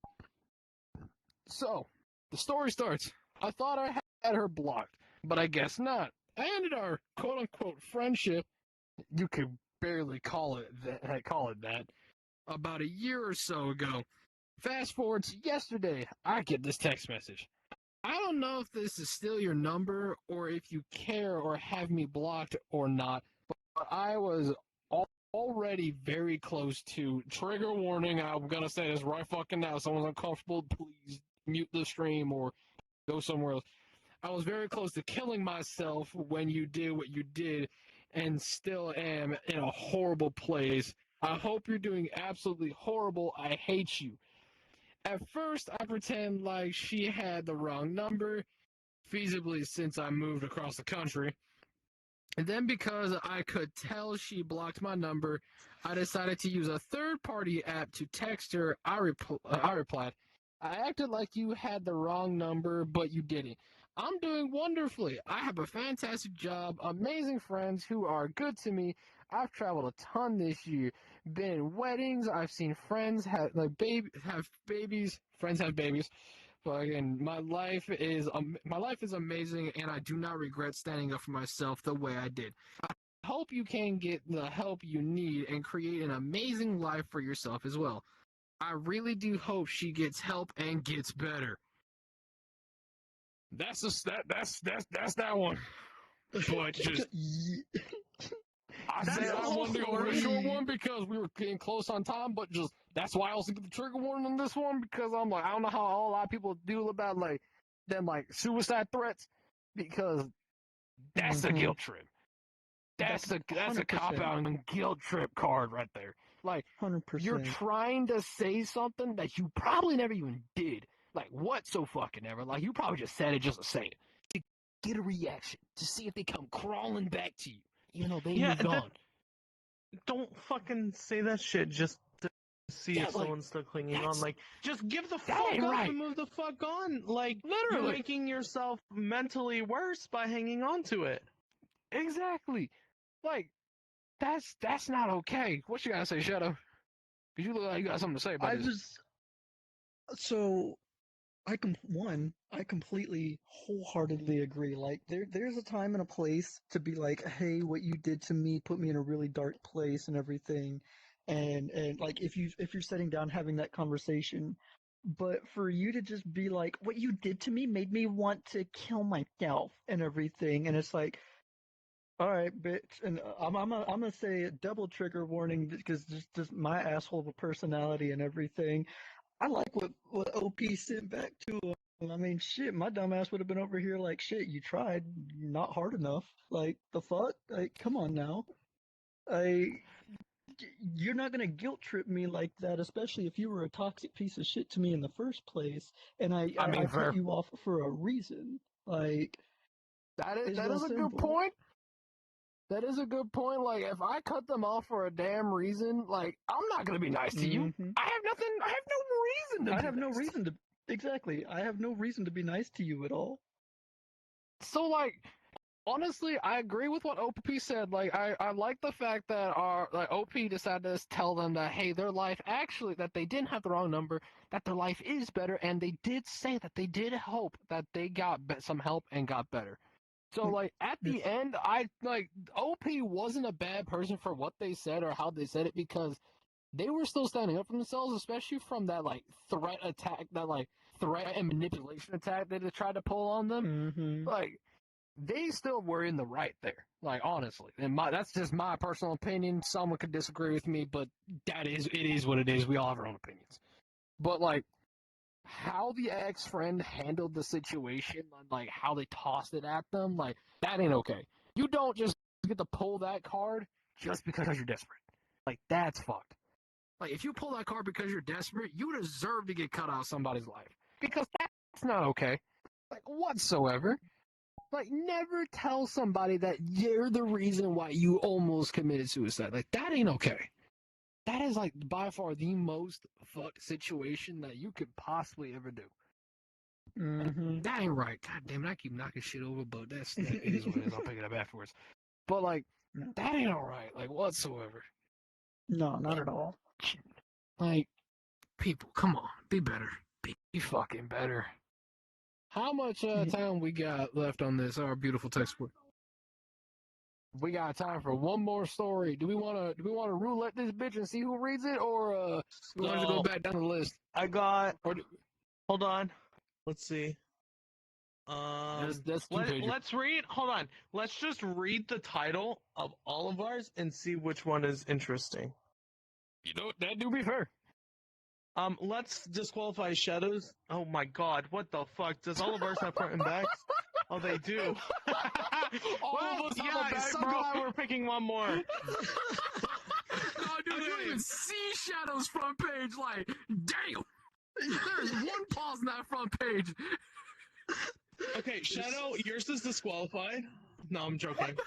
So, the story starts. I thought I had her blocked, but I guess not. I ended our quote-unquote friendship, you could barely call it that, about a year or so ago. Fast forward to yesterday, I get this text message. I don't know if this is still your number or if you care or have me blocked or not, but I was already very close to trigger warning. I'm gonna say this right fucking now. If someone's uncomfortable, please mute the stream or go somewhere else. I was very close to killing myself when you did what you did and still am in a horrible place. I hope you're doing absolutely horrible. I hate you. At first, I pretend like she had the wrong number, feasibly since I moved across the country. And then because I could tell she blocked my number, I decided to use a third-party app to text her. I replied, I acted like you had the wrong number, but you didn't. I'm doing wonderfully. I have a fantastic job, amazing friends who are good to me. I've traveled a ton this year. Been in weddings. I've seen friends have babies. Friends have babies. Fucking, my life is amazing, and I do not regret standing up for myself the way I did. I hope you can get the help you need and create an amazing life for yourself as well. I really do hope she gets help and gets better. That's that one. But just I That's said I the wanted to go with a short story. one because we were getting close on time, but just that's why I also get the trigger warning on this one because I'm like I don't know how a lot of people do about like them like suicide threats because that's a Mhm. guilt trip. That's a 100%. cop out and guilt trip card right there. Like 100%. you're trying to say something that you probably never even did. Like what so fucking ever? Like you probably just said it just to say it. To get a reaction. To see if they come crawling back to you. Even though they moved on. Don't fucking say that shit just to see if like, someone's still clinging on. that's- Like, just give the that fuck ain't up right. and move the fuck on. Like, Literally. you're making yourself mentally worse by hanging on to it. Exactly. Like, that's not okay. What you gotta say, Shadow? Because you look like you got something to say about this. So I completely wholeheartedly agree. Like there's a time and a place to be like, hey, what you did to me put me in a really dark place and everything. And like if you're sitting down having that conversation, but for you to just be like, what you did to me made me want to kill myself and everything, and it's like, all right, bitch, and I'm gonna say a double trigger warning because just my asshole of a personality and everything. I like what OP sent back to him. I mean, shit, my dumb ass would have been over here like, shit, you tried, not hard enough. Like, the fuck? Like, come on now. You're not gonna guilt trip me like that, especially if you were a toxic piece of shit to me in the first place, and I fair. cut you off for a reason. Like, That is it's that real is a good simple. point. That is a good point. Like, if I cut them off for a damn reason, like, I'm not gonna be nice to you. Mhm. I have no reason to. I be have no nice to reason to. Exactly. I have no reason to be nice to you at all. So, like, honestly, I agree with what OP said. Like, I like the fact that our like OP decided to tell them that, hey, their life actually, that they didn't have the wrong number, that their life is better, and they did say that they did hope that they got some help and got better. So, like, at the Yes. end, OP wasn't a bad person for what they said or how they said it, because they were still standing up for themselves, especially from that, like, threat attack, that, like, threat and manipulation attack that they tried to pull on them. Mm-hmm. Like, they still were in the right there. Like, honestly, and that's just my personal opinion. Someone could disagree with me, but it is what it is. We all have our own opinions. But, like, how the ex-friend handled the situation, like how they tossed it at them, like, that ain't okay. You don't just get to pull that card just because you're desperate. Like, that's fucked. Like, if you pull that card because you're desperate, you deserve to get cut out of somebody's life. Because that's not okay. Like, whatsoever. Like, never tell somebody that you're the reason why you almost committed suicide. Like, that ain't okay. That is, like, by far the most fucked situation that you could possibly ever do. Mm-hmm. That ain't right. God damn it, I keep knocking shit over, but that is what it is. I'll pick it up afterwards. But, like, No. that ain't alright, like, whatsoever. No, not at all. Like, people, come on, be better. Be fucking better. How much time we got left on this, our beautiful text board? We got time for one more story. Do we wanna roulette this bitch and see who reads it, or we want to go back down the list? I got. Or Hold on. Let's see. that's 2 pages. Let's read. Hold on. Let's just read the title of all of ours and see which one is interesting. You know, that do be fair. Let's disqualify shadows. Oh my god, what the fuck? Does all of ours have front and backs? Oh, they do. All of us have a back, so bro. glad we're picking one more. No, dude, you don't even see Shadow's front page. Like, damn. There's one pause in that front page. Okay, Shadow, yours is disqualified. No, I'm joking.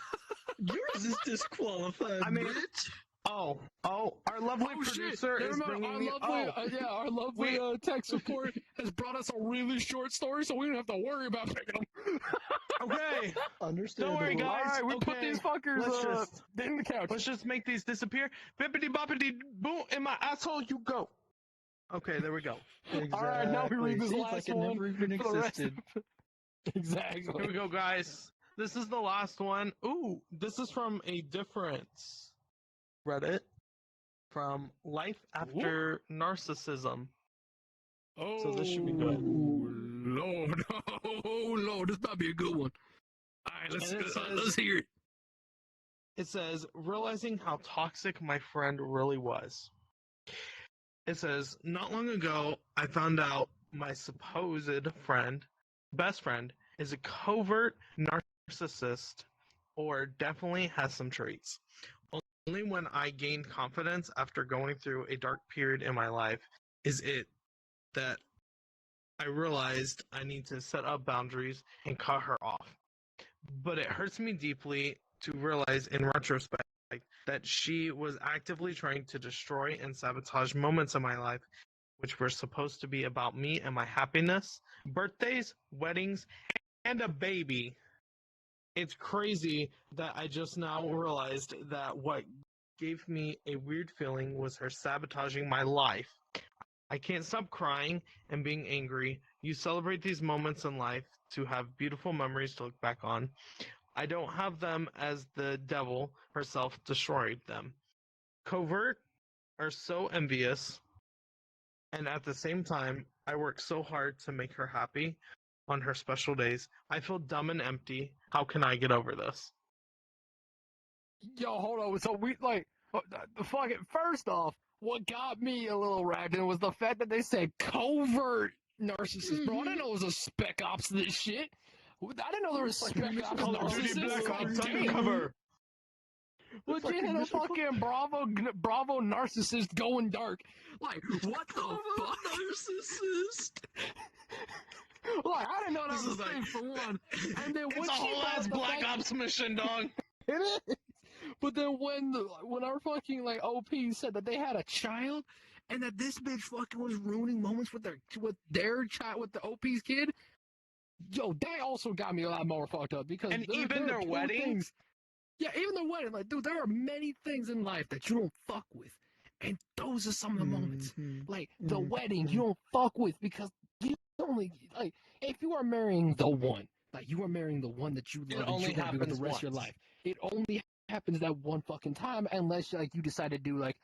Yours is disqualified, I mean- bitch. Oh, our lovely producer is bringing me. Our lovely tech support has brought us a really short story, so we don't have to worry about picking them. Okay, Understandable. don't worry, guys. All right, we put Okay, these fuckers in the couch. let's just make these disappear. Bippity boppity boom, in my asshole you go. Okay, there we go. Exactly. All right, now we read this Seems last like it one never even for the rest existed. Exactly. Here we go, guys. This is the last one. Ooh, this is from a different Reddit. From Life After Narcissism. Oh, So this should be good. Lord, oh Lord, this might be a good one. All right, let's hear it. It says, realizing how toxic my friend really was. It says, not long ago, I found out my supposed best friend, is a covert narcissist, or definitely has some traits. Only when I gained confidence after going through a dark period in my life is it that I realized I need to set up boundaries and cut her off. But it hurts me deeply to realize in retrospect that she was actively trying to destroy and sabotage moments of my life which were supposed to be about me and my happiness, birthdays, weddings, and a baby. It's crazy that I just now realized that what gave me a weird feeling was her sabotaging my life. I can't stop crying and being angry. You celebrate these moments in life to have beautiful memories to look back on. I don't have them as the devil herself destroyed them. Covert are so envious, and at the same time, I work so hard to make her happy on her special days. I feel dumb and empty. How can I get over this? Yo, hold on. So we fuck it. First off, what got me a little ragged was the fact that they said covert narcissist. Bro, I didn't know it was a spec ops to this shit. I didn't know there was spec ops narcissists. Like, damn. Legit had a fucking Bravo narcissist going dark. Like, what the fuck? Narcissist. Like, I didn't know that was a thing for one. And then It's a whole ass Black Ops mission, dog. It is. But then when our fucking like OP said that they had a child, and that this bitch fucking was ruining moments with their child, with the OP's kid. Yo, that also got me a lot more fucked up because And there even are their two wedding? things. Yeah, even their wedding. Like, dude, there are many things in life that you don't fuck with, and those are some of the moments. Like the wedding, you don't fuck with because you only like if you are marrying the one, like you are marrying the one that you It love and only you want to be with the happens rest of your once. life. It only happens that one fucking time, unless like you decide to do like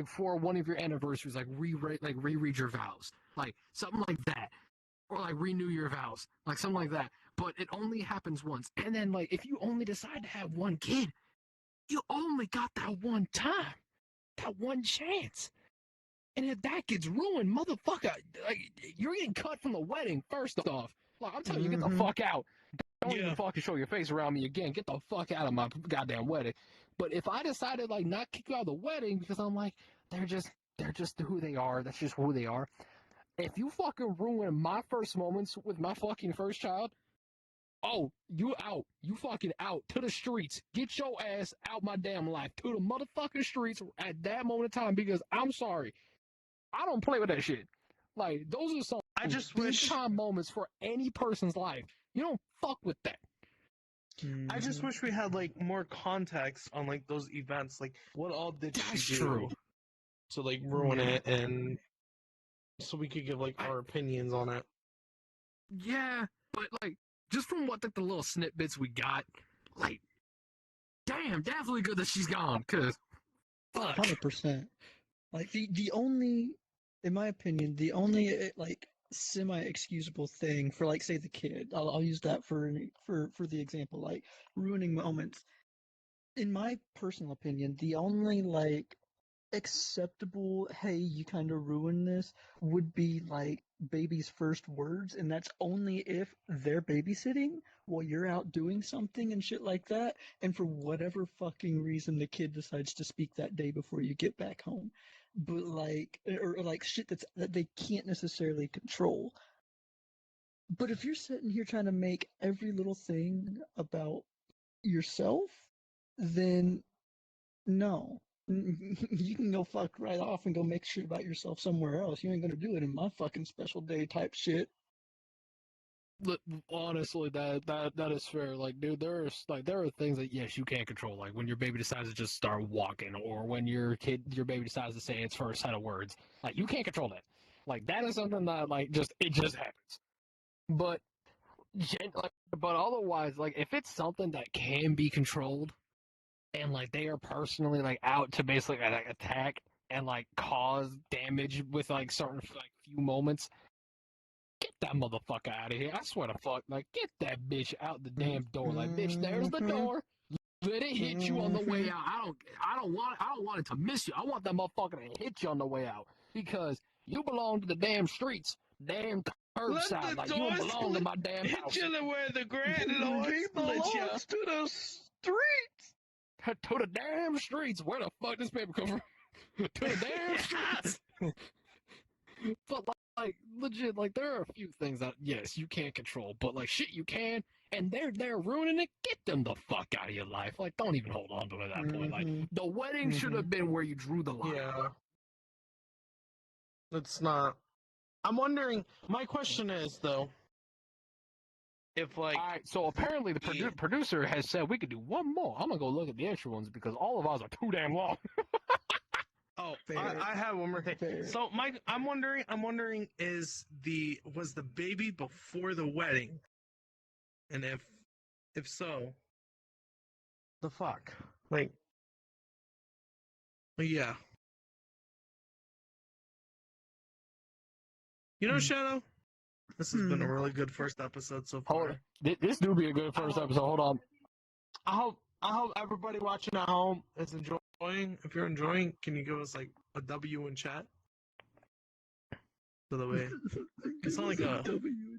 for one of your anniversaries, like reread your vows, like something like that, or like renew your vows, like something like that. But it only happens once, and then like if you only decide to have one kid, you only got that one time, that one chance. And if that gets ruined, motherfucker, like you're getting cut from the wedding. First off, like I'm telling you, get the fuck out. Don't even fucking show your face around me again. Get the fuck out of my goddamn wedding. But if I decided like not kick you out of the wedding because I'm like they're just who they are. That's just who they are. If you fucking ruin my first moments with my fucking first child, oh, you out. You fucking out to the streets. Get your ass out my damn life to the motherfucking streets at that moment in time because I'm sorry. I don't play with that shit. Like, those are some I just big wish time moments for any person's life. You don't fuck with that. I just wish we had like more context on like those events. Like, what all did That's she do true. to like ruin it, and so we could give like our opinions on it. Yeah, but like, just from what the little snippets we got, like, damn, definitely good that she's gone, cause fuck. 100%. Like the only, in my opinion, the only like semi-excusable thing for like say the kid, I'll use that for the example, like ruining moments. In my personal opinion, the only like acceptable, hey, you kind of ruined this, would be like baby's first words, and that's only if they're babysitting while you're out doing something and shit like that, and for whatever fucking reason the kid decides to speak that day before you get back home. But like, or like shit that they can't necessarily control. But if you're sitting here trying to make every little thing about yourself, then no. You can go fuck right off and go make shit about yourself somewhere else. You ain't gonna do it in my fucking special day type shit. Honestly, that is fair. Like, dude, there are things that yes, you can't control. Like when your baby decides to just start walking, or when your baby decides to say its first set of words. Like you can't control that. Like that is something that like it just happens. But but otherwise, like if it's something that can be controlled, and like they are personally like out to basically like attack and like cause damage with like certain like few moments. Get that motherfucker out of here. I swear to fuck, like, get that bitch out the damn door. Like, bitch, there's the door. Let it hit you on the way out. I don't want it to miss you. I want that motherfucker to hit you on the way out. Because you belong to the damn streets. Damn curbside. Like, you don't belong in my damn house. Hit you where the grand Lord He split you. belongs to the streets. To the damn streets. Where the fuck this paper come from? To the damn streets. But like legit, like there are a few things that yes you can't control, but like shit you can, and they're ruining it. Get them the fuck out of your life. Like don't even hold on to it at that point. Like the wedding should have been where you drew the line. Yeah. It's not. I'm wondering. My question is though, if like. All right, so apparently the producer has said we could do one more. I'm gonna go look at the extra ones because all of ours are too damn long. Oh, Fair. I have one more thing. Fair. So, I'm wondering, was the baby before the wedding? And if so, the fuck, like, yeah. You know, Shadow, this has been a really good first episode so far. Hold on. This do be a good first episode. Hold on. I hope everybody watching at home is enjoying. If you're enjoying, can you give us like a W in chat? By the way, it's not like a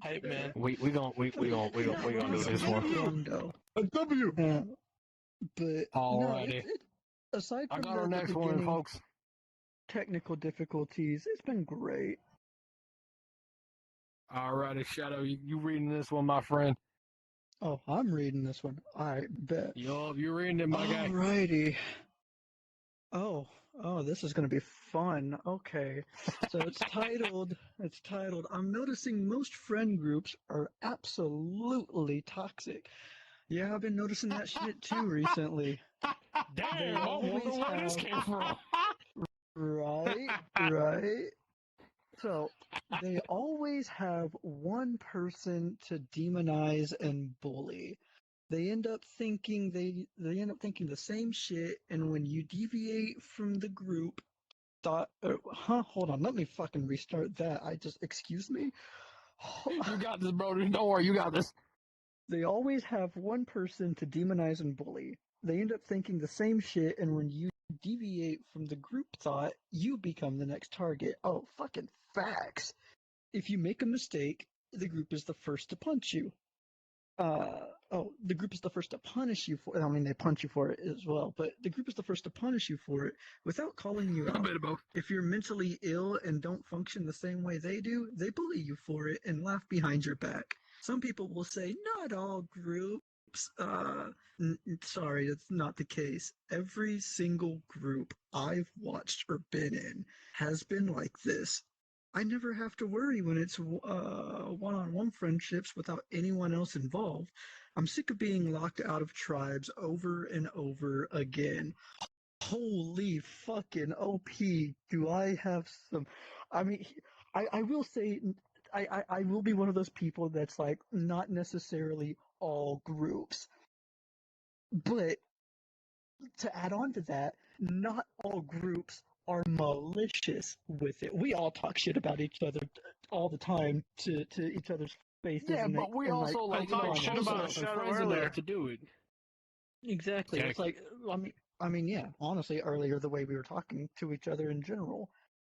hype man. We gonna do this one. A W. But Alrighty. Aside I from got our the next one, beginning folks. technical difficulties, it's been great. Alrighty, Shadow, you reading this one, my friend? Oh, I'm reading this one. I bet. Yo, you reading it, my guy? Alrighty. Oh, Oh, this is going to be fun. Okay. So it's titled, I'm noticing most friend groups are absolutely toxic. Yeah, I've been noticing that shit too recently. Damn, I wonder where this came from. Right, right. So they always have one person to demonize and bully. They end up thinking the same shit, and when you deviate from the group, hold on, let me fucking restart that. Excuse me. You got this, bro. Don't worry, you got this. They always have one person to demonize and bully. They end up thinking the same shit, and when you deviate from the group thought, you become the next target. Oh, fucking facts. If you make a mistake, the group is the first to punch you. The group is the first to punish you for it. I mean, they punch you for it as well, but the group is the first to punish you for it without calling you out. A bit of both. If you're mentally ill and don't function the same way they do, they bully you for it and laugh behind your back. Some people will say, not all groups. Sorry, that's not the case. Every single group I've watched or been in has been like this. I never have to worry when it's one-on-one friendships without anyone else involved. I'm sick of being locked out of tribes over and over again. Holy fucking OP, do I have some... I mean, I will say, I will be one of those people that's like, not necessarily all groups. But to add on to that, not all groups are malicious with it. We all talk shit about each other all the time to each other's faces. Yeah, and but we and also I talked shit about Shadow Shadow friends earlier. enough to do it. Exactly. Okay. It's like, I mean, yeah. Honestly, earlier the way we were talking to each other in general,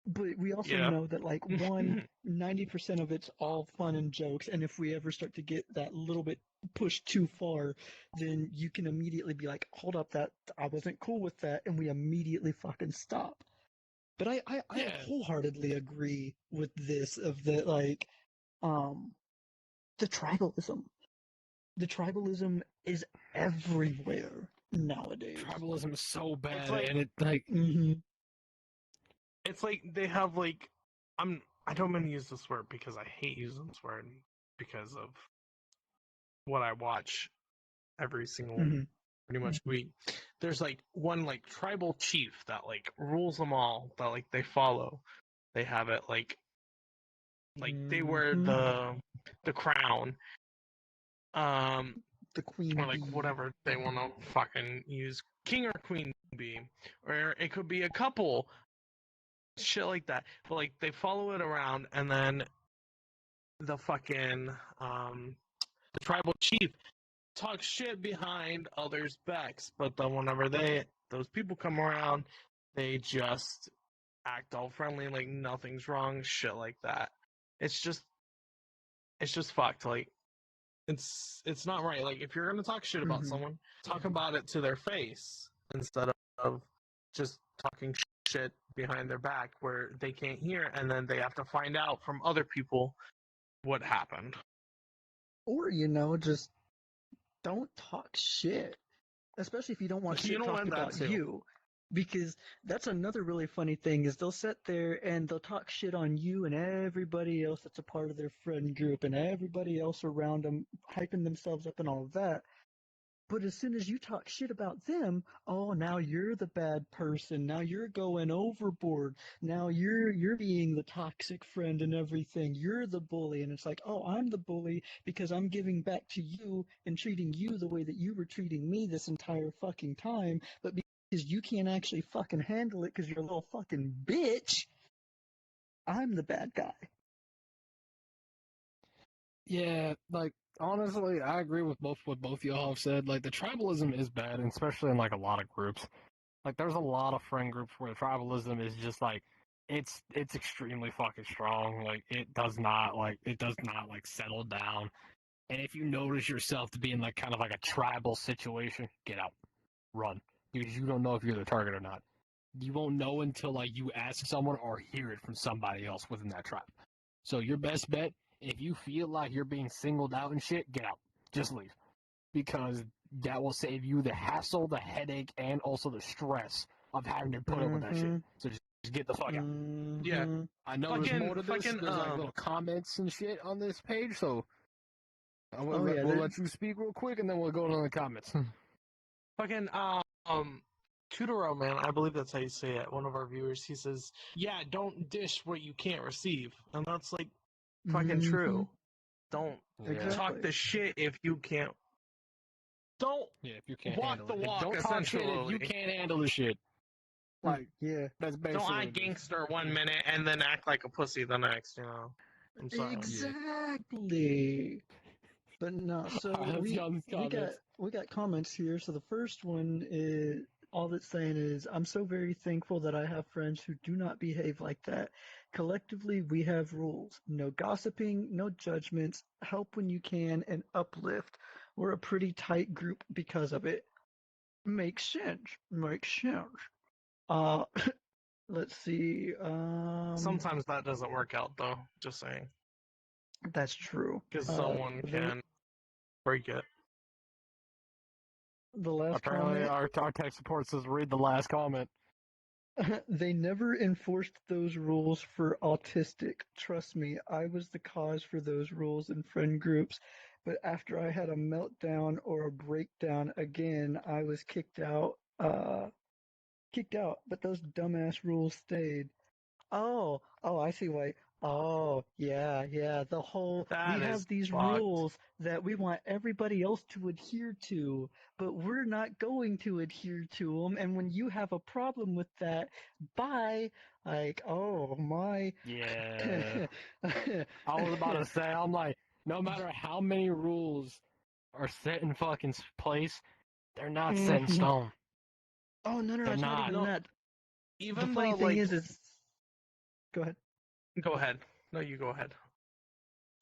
but we also Yeah. know that like 90% of it's all fun and jokes, and if we ever start to get that little bit pushed too far, then you can immediately be like, hold up, that I wasn't cool with that, and we immediately fucking stop. But I Yeah. wholeheartedly agree with this of the like, the tribalism. The tribalism is everywhere nowadays. Tribalism is so bad, It's like- and it like Mm-hmm. It's like they have like I don't mean to use this word because I hate using this word because of what I watch every single Mm-hmm. pretty much week. There's like one like tribal chief that like rules them all, that like they follow. They have it like they wear the crown. The queen Or like bee. whatever they want to fucking use, king or queen bee, or it could be a couple, shit like that. But like they follow it around, and then the fucking the tribal chief talks shit behind others' backs. But then whenever those people come around, they just act all friendly, like nothing's wrong, shit like that. It's just fucked. Like it's not right. Like if you're gonna talk shit about someone, talk about it to their face instead of just talking shit behind their back where they can't hear, and then they have to find out from other people what happened. Or, just don't talk shit. Especially if you don't want You shit don't talked want that about too. you. Because that's another really funny thing is they'll sit there and they'll talk shit on you and everybody else that's a part of their friend group and everybody else around them, hyping themselves up and all of that. But as soon as you talk shit about them, oh, now you're the bad person. Now you're going overboard. Now you're being the toxic friend and everything. You're the bully. And it's like, oh, I'm the bully because I'm giving back to you and treating you the way that you were treating me this entire fucking time. But because you can't actually fucking handle it because you're a little fucking bitch, I'm the bad guy. yeah, like honestly, I agree with what both y'all have said. Like the tribalism is bad, and especially in like a lot of groups. Like there's a lot of friend groups where tribalism is just like it's extremely fucking strong. Like it does not like settle down. And if you notice yourself to be in like kind of like a tribal situation, get out, run, because you don't know if you're the target or not. You won't know until like you ask someone or hear it from somebody else within that tribe. So your best bet, if you feel like you're being singled out and shit, get out. Just leave. Because that will save you the hassle, the headache, and also the stress of having to put up with that shit. So just get the fuck out. Yeah. I know there's more to this. Fucking, There's like little comments and shit on this page, so we'll Oh, yeah, let you speak real quick, and then we'll go on the comments. Fucking, Tutoro, man, I believe that's how you say it. One of our viewers, he says, "Yeah, don't dish what you can't receive," and that's like fucking true. Don't talk the shit if you can't. Don't if you can't walk handle the it. walk. Don't talk shit if you can't handle the shit. Like, yeah. that's basically Don't what act it is. gangster 1 minute and then act like a pussy the next. You know. I'm sorry. Exactly. But no, so Let's we go on these comments. got comments here. So the first one is all it's saying is, I'm so very thankful that I have friends who do not behave like that. Collectively, we have rules: no gossiping, no judgments, help when you can, and uplift. We're a pretty tight group because of it. Makes sense. Makes sense. Uh, let's see. Sometimes that doesn't work out though. Just saying, That's true. because someone can break it. The last Apparently, comment. our tech support says read the last comment. They never enforced those rules for autistic. Trust me, I was the cause for those rules in friend groups. But after I had a meltdown or a breakdown again, I was kicked out. Kicked out. But those dumbass rules stayed. Oh, I see why. Oh, yeah. The whole, That we is have these fucked. rules that we want everybody else to adhere to, but we're not going to adhere to them. And when you have a problem with that, bye. Like, oh my. Yeah. I was about to say, I'm like, no matter how many rules are set in fucking place, they're not set in stone. Oh, no, They're it's not not. even that. The Even funny though, thing like, is, go ahead. go ahead. No, you go ahead.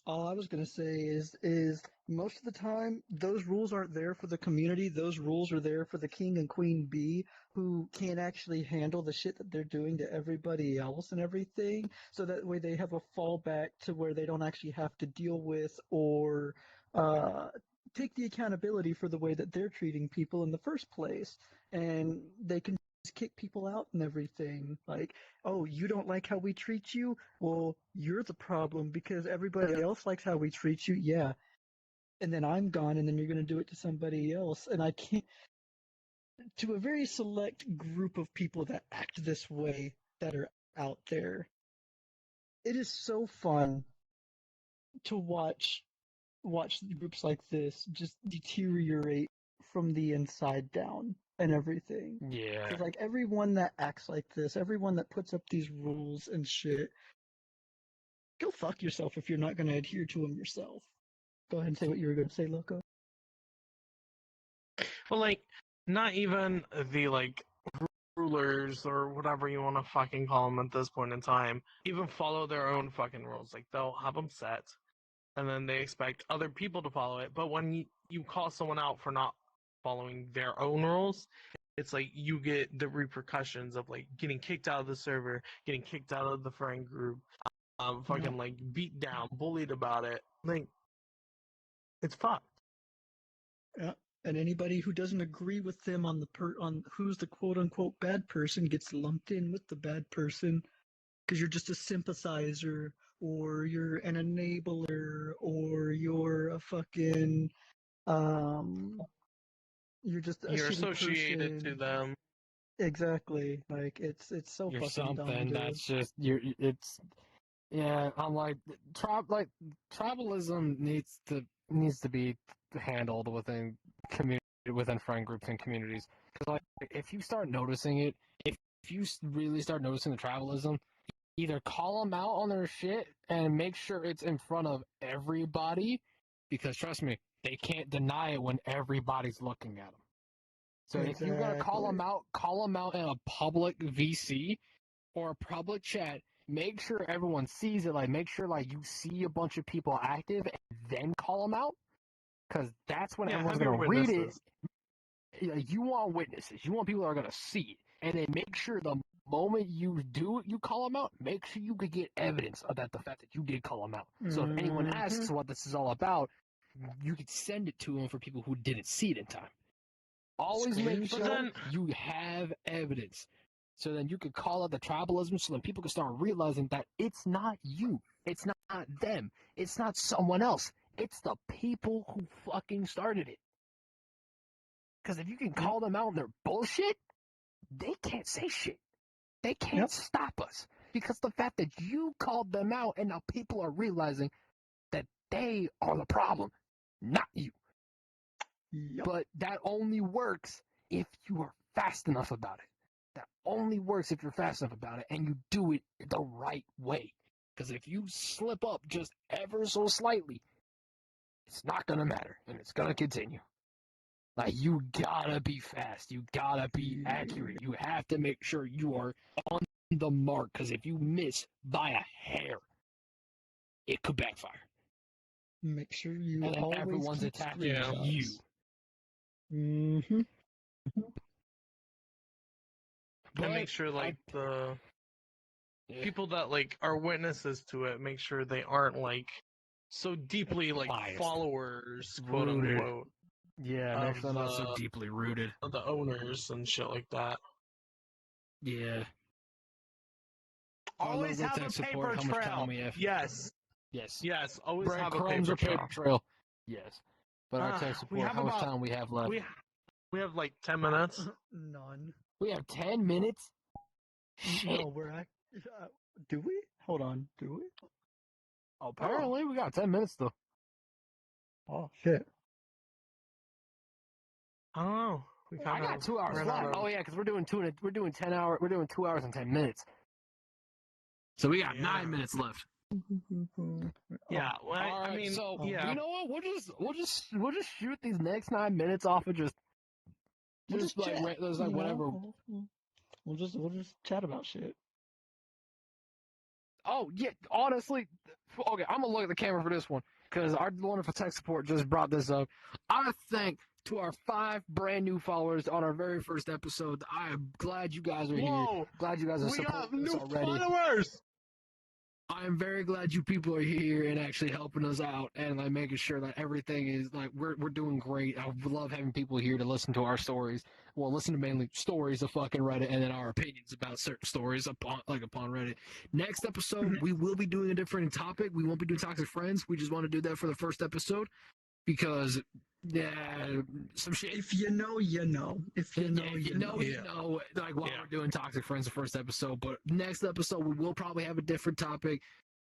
All I was gonna say is most of the time those rules aren't there for the community. Those rules are there for the king and queen bee who can't actually handle the shit that they're doing to everybody else and everything. So that way they have a fallback to where they don't actually have to deal with or uh, take the accountability for the way that they're treating people in the first place, and they can just kick people out and everything. Like, oh, you don't like how we treat you? Well, you're the problem because everybody else likes how we treat you. Yeah. And then I'm gone, and then you're going to do it to somebody else. And I can't, to a very select group of people that act this way that are out there. It is so fun to watch groups like this just deteriorate from the inside down and everything. Yeah. Because like everyone that acts like this, everyone that puts up these rules and shit, go fuck yourself if you're not going to adhere to them yourself. Go ahead and say what you were going to say, Loco. Well, like, not even the, like, rulers or whatever you want to fucking call them at this point in time even follow their own fucking rules. Like, they'll have them set, and then they expect other people to follow it. But when you call someone out for not following their own rules, it's like you get the repercussions of, like, getting kicked out of the server, getting kicked out of the friend group, fucking, like, beat down, bullied about it. Like, it's fucked. Yeah. And anybody who doesn't agree with them on on who's the quote unquote bad person gets lumped in with the bad person because you're just a sympathizer or you're an enabler or you're a fucking you're just a You're shitty associated person. to them. Exactly. Like it's so You're fucking dumb, something dude. that's just it's yeah. I'm like tribalism needs to be handled within friend groups and communities. Because like if you start noticing it, if you really start noticing the tribalism, either call them out on their shit and make sure it's in front of everybody, because trust me, they can't deny it when everybody's looking at them. So if you're gonna call them out in a public VC or a public chat. Make sure everyone sees it. Like, make sure like you see a bunch of people active, and then call them out, because that's when everyone's gonna read it. You want witnesses. You want people that are gonna see it, and then make sure the moment you call them out. Make sure you could get evidence of that, the fact that you did call them out. So if anyone asks what this is all about, you could send it to them for people who didn't see it in time. Always make sure Then- you have evidence. So then you can call out the tribalism so then people can start realizing that it's not you. It's not them. It's not someone else. It's the people who fucking started it. Because if you can call them out on their bullshit, they can't say shit. They can't stop us. Because the fact that you called them out and now people are realizing that they are the problem, not you. Yep. But that only works if you are fast enough about it. That only works if you're fast enough about it and you do it the right way. Because if you slip up just ever so slightly, it's not going to matter and it's going to continue. Like, you gotta be fast. You gotta be accurate. You have to make sure you are on the mark. Because if you miss by a hair, it could backfire. Make sure you And then always everyone's keep attacking screenshots. you. Mm-hmm. And make sure, like, the people that, like, are witnesses to it, make sure they aren't, like, so deeply, like, Biased. followers, quote Rooted. unquote, Yeah, make sure they're not so deeply rooted. of the owners and shit like that. Yeah. Always Our have tech a support, paper how much time trail. we have. Yes, Yes. yes, always have a Breadcrumbs paper or trail. paper trail. Yes. But our tech We support, have how much about- time we have left? We have, like, 10 minutes. None. We have 10 minutes? Shit. No, we're do we? Hold on. Do we? Apparently, we got 10 minutes though. Oh shit. I don't know. We I kind got 2 hours ran out left. of- Oh yeah, because we're doing 2 hours and 10 minutes. So we got Yeah. 9 minutes left. Yeah, well, I Alright, mean, so yeah. you know what? We'll just shoot these next 9 minutes off of just like chat, there's like you whatever. know? We'll just chat about shit. Oh yeah, honestly, okay, I'm gonna look at the camera for this one because our wonderful tech support just brought this up. I thank to our 5 brand new followers on our very first episode. I am glad you guys are here. Whoa! Glad you guys are We got supporting us new already. followers! I am very glad you people are here and actually helping us out and like making sure that everything is like we're doing great. I love having people here to listen to our stories. Well, listen to mainly stories of fucking Reddit and then our opinions about certain stories upon Reddit. Next episode, we will be doing a different topic. We won't be doing toxic friends. We just want to do that for the first episode because some shit. If you know, you know. If you know, If you know, you know. Like while we're doing Toxic Friends, the first episode, but next episode we will probably have a different topic.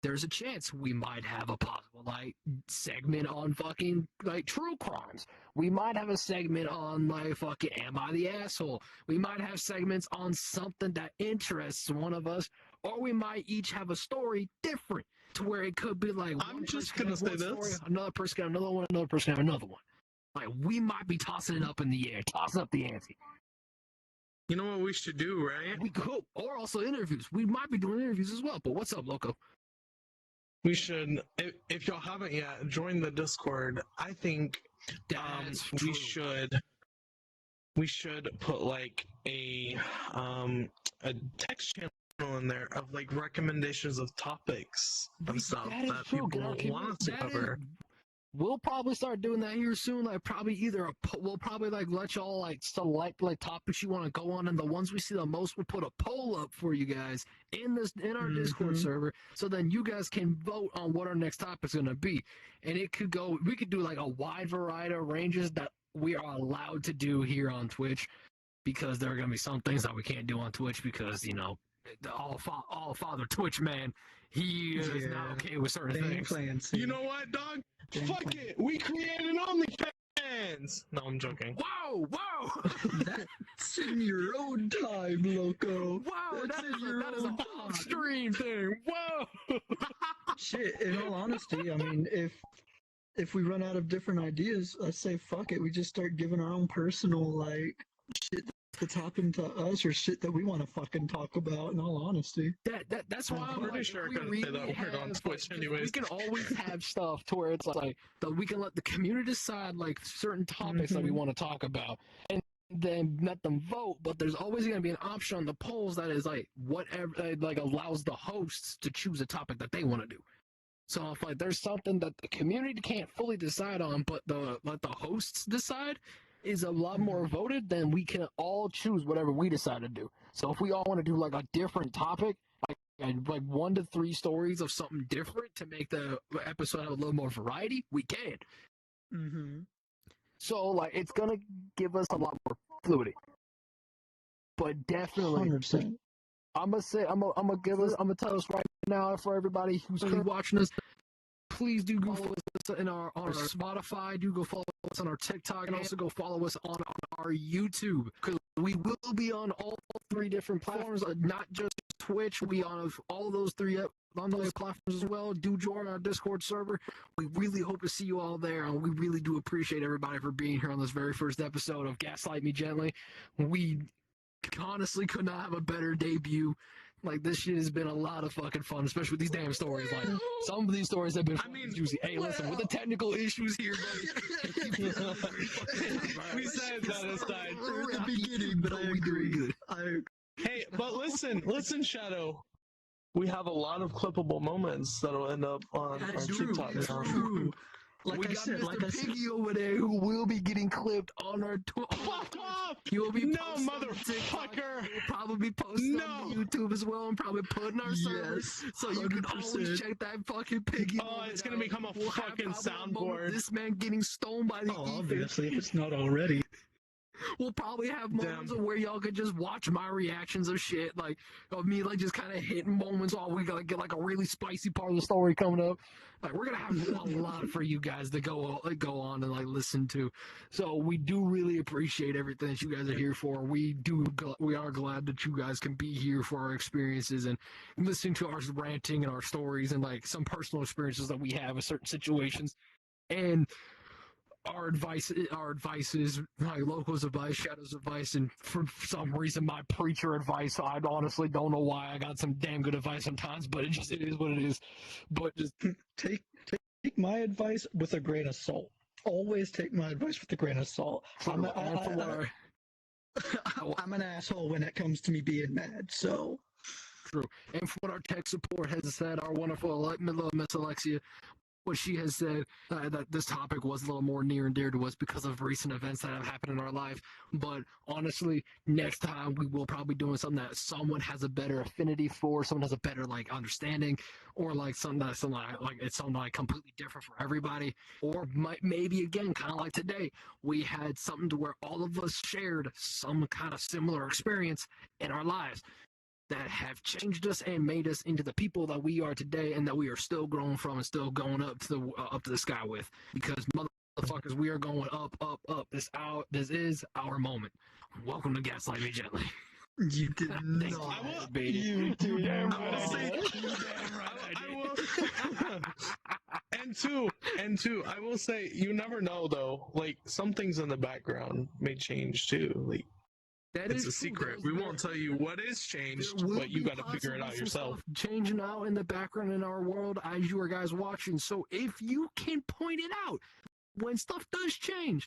There's a chance we might have a possible like segment on fucking like true crimes. We might have a segment on like fucking Am I the Asshole? We might have segments on something that interests one of us, or we might each have a story different to where it could be like I'm one just person gonna has say one story, this. another person got another one, another person got another one. Like, we might be tossing it up in the air, tossing up the ante. You know what we should do, right? We could, or also interviews. We might be doing interviews as well. But what's up, Loco? We should, if y'all haven't yet, join the Discord. I think That's we true. should put like a text channel in there of like recommendations of topics and stuff That is that true. people want us to cover. We'll probably start doing that here soon. Like, probably we'll probably like let y'all like select like topics you want to go on, and the ones we see the most, we'll put a poll up for you guys in our Discord server, so then you guys can vote on what our next topic's gonna be, and we could do like a wide variety of ranges that we are allowed to do here on Twitch, because there are gonna be some things that we can't do on Twitch because all father Twitch man, he is not okay with certain things. You know what, dog? Fuck it. We created OnlyFans. No, I'm joking. Whoa! That's in your own time, Loco. Wow, That's that in your is own a whole time. stream thing. Whoa! Shit, in all honesty, I mean, if we run out of different ideas, I say fuck it. We just start giving our own personal like shit that's happened to us or shit that we want to fucking talk about. In all honesty, That's why I'm pretty like, sure I we couldn't say that really word on have, Twitch like, anyways. We can always have stuff to where it's like that we can let the community decide like certain topics that we want to talk about, and then let them vote. But there's always going to be an option on the polls that is like whatever like allows the hosts to choose a topic that they want to do. So if like there's something that the community can't fully decide on, but let the hosts decide, is a lot more voted, then we can all choose whatever we decide to do. So if we all want to do like a different topic, like 1 to 3 stories of something different to make the episode have a little more variety, we can. Mm-hmm. So like it's gonna give us a lot more fluidity. But definitely, 100%. I'm gonna tell us right now for everybody who's watching us. Please do go follow us on our Spotify. Do go follow us on our TikTok, and also go follow us on our YouTube, because we will be on all 3 different platforms, not just Twitch. We'll be on all those 3 on those platforms as well. Do join our Discord server. We really hope to see you all there, and we really do appreciate everybody for being here on this very first episode of Gaslight Me Gently. We honestly could not have a better debut. Like, this shit has been a lot of fucking fun, especially with these damn stories. Like, some of these stories have been juicy. Hey, listen, with the technical issues here, we said that aside. We're in the beginning, but I agree. Hey, but listen, Shadow. We have a lot of clippable moments that'll end up on our TikTok now. True. Like we I got said, Mr. Piggy over there who will be getting clipped on our Fuck off! You'll be motherfucker! We'll probably post on the YouTube as well, and probably put in our servers, so you can always check that fucking Piggy. Oh, it's gonna become a fucking soundboard. This man getting stoned by the obviously, if it's not already. We'll probably have moments of where y'all could just watch my reactions of shit, like of me like just kind of hitting moments while we gotta get like a really spicy part of the story coming up. Like, we're gonna have a lot for you guys to go on and like listen to. So we do really appreciate everything that you guys are here for. We are glad that you guys can be here for our experiences and listening to our ranting and our stories and like some personal experiences that we have in certain situations. And our advice is like Loco's advice, Shadow's advice, and for some reason my preacher advice. I honestly don't know why I got some damn good advice sometimes, but it is what it is. But just take my advice with a grain of salt. Always take my advice with a grain of salt. I'm an asshole when it comes to me being mad, so. True. And for what our tech support has said, our wonderful Miss Alexia, what she has said, that this topic was a little more near and dear to us because of recent events that have happened in our life. But honestly, next time we will probably be doing something that someone has a better affinity for, someone has a better like understanding, or like something it's something like completely different for everybody. Or maybe again, kind of like today, we had something to where all of us shared some kind of similar experience in our lives that have changed us and made us into the people that we are today, and that we are still growing from and still going up to the sky with. Because motherfuckers, we are going up, up, up. This is our moment. Welcome to Gaslight Me Gently. You did not. You damn right. And two, I will say, you never know though. Like, some things in the background may change too. Like, it's a secret. We won't tell you what is changed, but you got to figure it out yourself. Changing out in the background in our world as you are guys watching. So if you can point it out when stuff does change,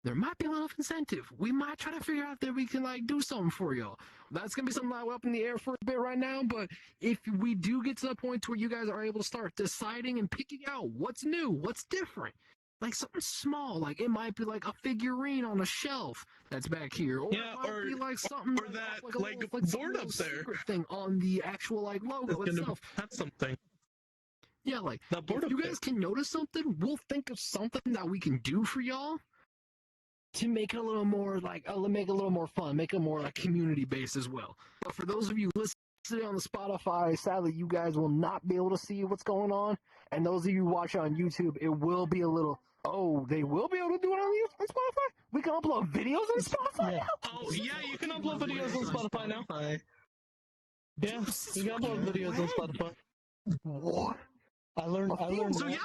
there might be a little incentive. We might try to figure out that we can like do something for y'all. That's gonna be something like up in the air for a bit right now. But if we do get to the point where you guys are able to start deciding and picking out what's new, what's different. Like something small, like it might be like a figurine on a shelf that's back here, or it might be like something, or that like board up there thing on the actual like logo itself. That's something. Yeah, like that board if you guys can notice something, we'll think of something that we can do for y'all to make it a little more like make it a little more fun, make it more like community based as well. But for those of you listening on the Spotify, sadly, you guys will not be able to see what's going on, and those of you watching on YouTube, it will be a little. Oh, they will be able to do it on Spotify? We can upload videos on Spotify now? Oh, yeah, you can upload videos on Spotify now. Yeah, you can upload videos on Spotify. What? I learned. So yeah,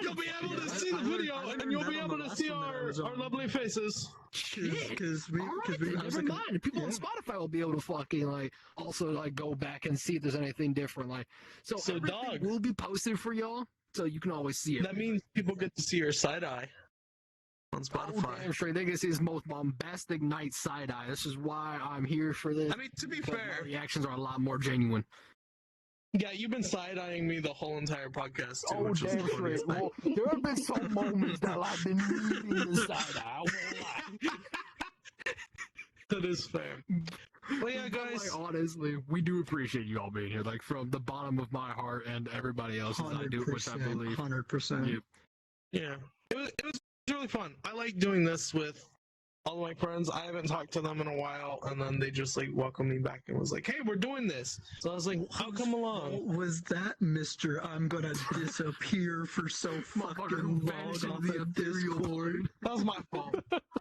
you'll be able to see the video, and you'll be able to see our lovely faces. Because never mind. People on Spotify will be able to fucking like also like go back and see if there's anything different. Like so dog will be posted for y'all, so you can always see it. That means people get to see your side eye on Spotify. Oh, damn straight. They can see his most bombastic night side eye. This is why I'm here for this. I mean, to be fair, my reactions are a lot more genuine. Yeah, you've been side-eyeing me the whole entire podcast, too. Oh, damn straight. Well, there have been some moments that I've been needing the side-eye. I won't lie. That is fair. Well, yeah, But, guys. like, honestly, we do appreciate you all being here, like from the bottom of my heart and everybody else's. I do, which I believe. 100%. Yep. Yeah, it was really fun. I like doing this with all my friends. I haven't talked to them in a while, and then they just like welcomed me back and was like, "Hey, we're doing this." So I was like, "I'll come along." What was that, Mister? I'm gonna disappear for so fucking long vanishing off the of ethereal Discord. That was my fault.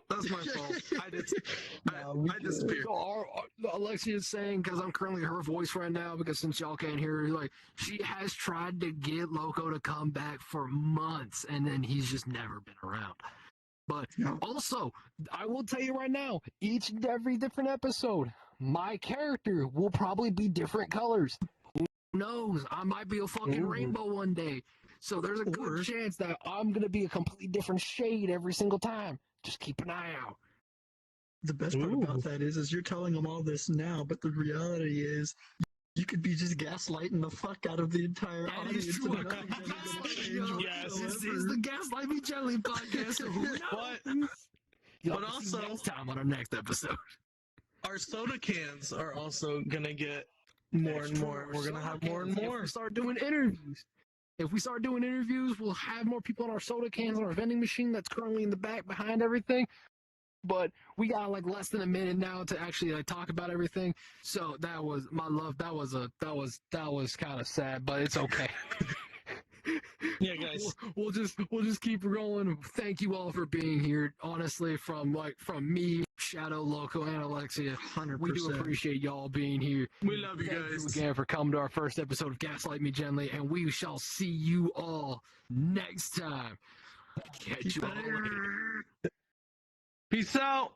That's my fault. I disappeared. So Alexia is saying, because I'm currently her voice right now, because since y'all can't hear her, like, she has tried to get Loco to come back for months, and then he's just never been around. But No. also, I will tell you right now, each and every different episode, my character will probably be different colors. Who knows? I might be a fucking Ooh. rainbow one day. So there's a Or- good chance that I'm going to be a complete different shade every single time. Just keep an eye out. The best part Ooh. about that is you're telling them all this now, but the reality is you could be just gaslighting the fuck out of the entire That audience. is true. And nothing's ever gonna change Yes. This whatsoever. is the Gaslight Me Gently podcast. So who But- knows? Y'all but will see also- next time on our next episode. Our soda cans are also gonna get more and more. We're gonna have more and If more. we start doing interviews, we'll have more people on our soda cans on our vending machine that's currently in the back behind everything. But we got like less than a minute now to actually like talk about everything. So that was my love. That was kind of sad, but it's okay. Yeah, guys. We'll just keep rolling. Thank you all for being here. Honestly, from me, Shadow, Loco, and Alexia, 100%. we do appreciate y'all being here. We love you Thank you guys. again for coming to our first episode of Gaslight Me Gently, and we shall see you all next time. Catch you all later. Peace out.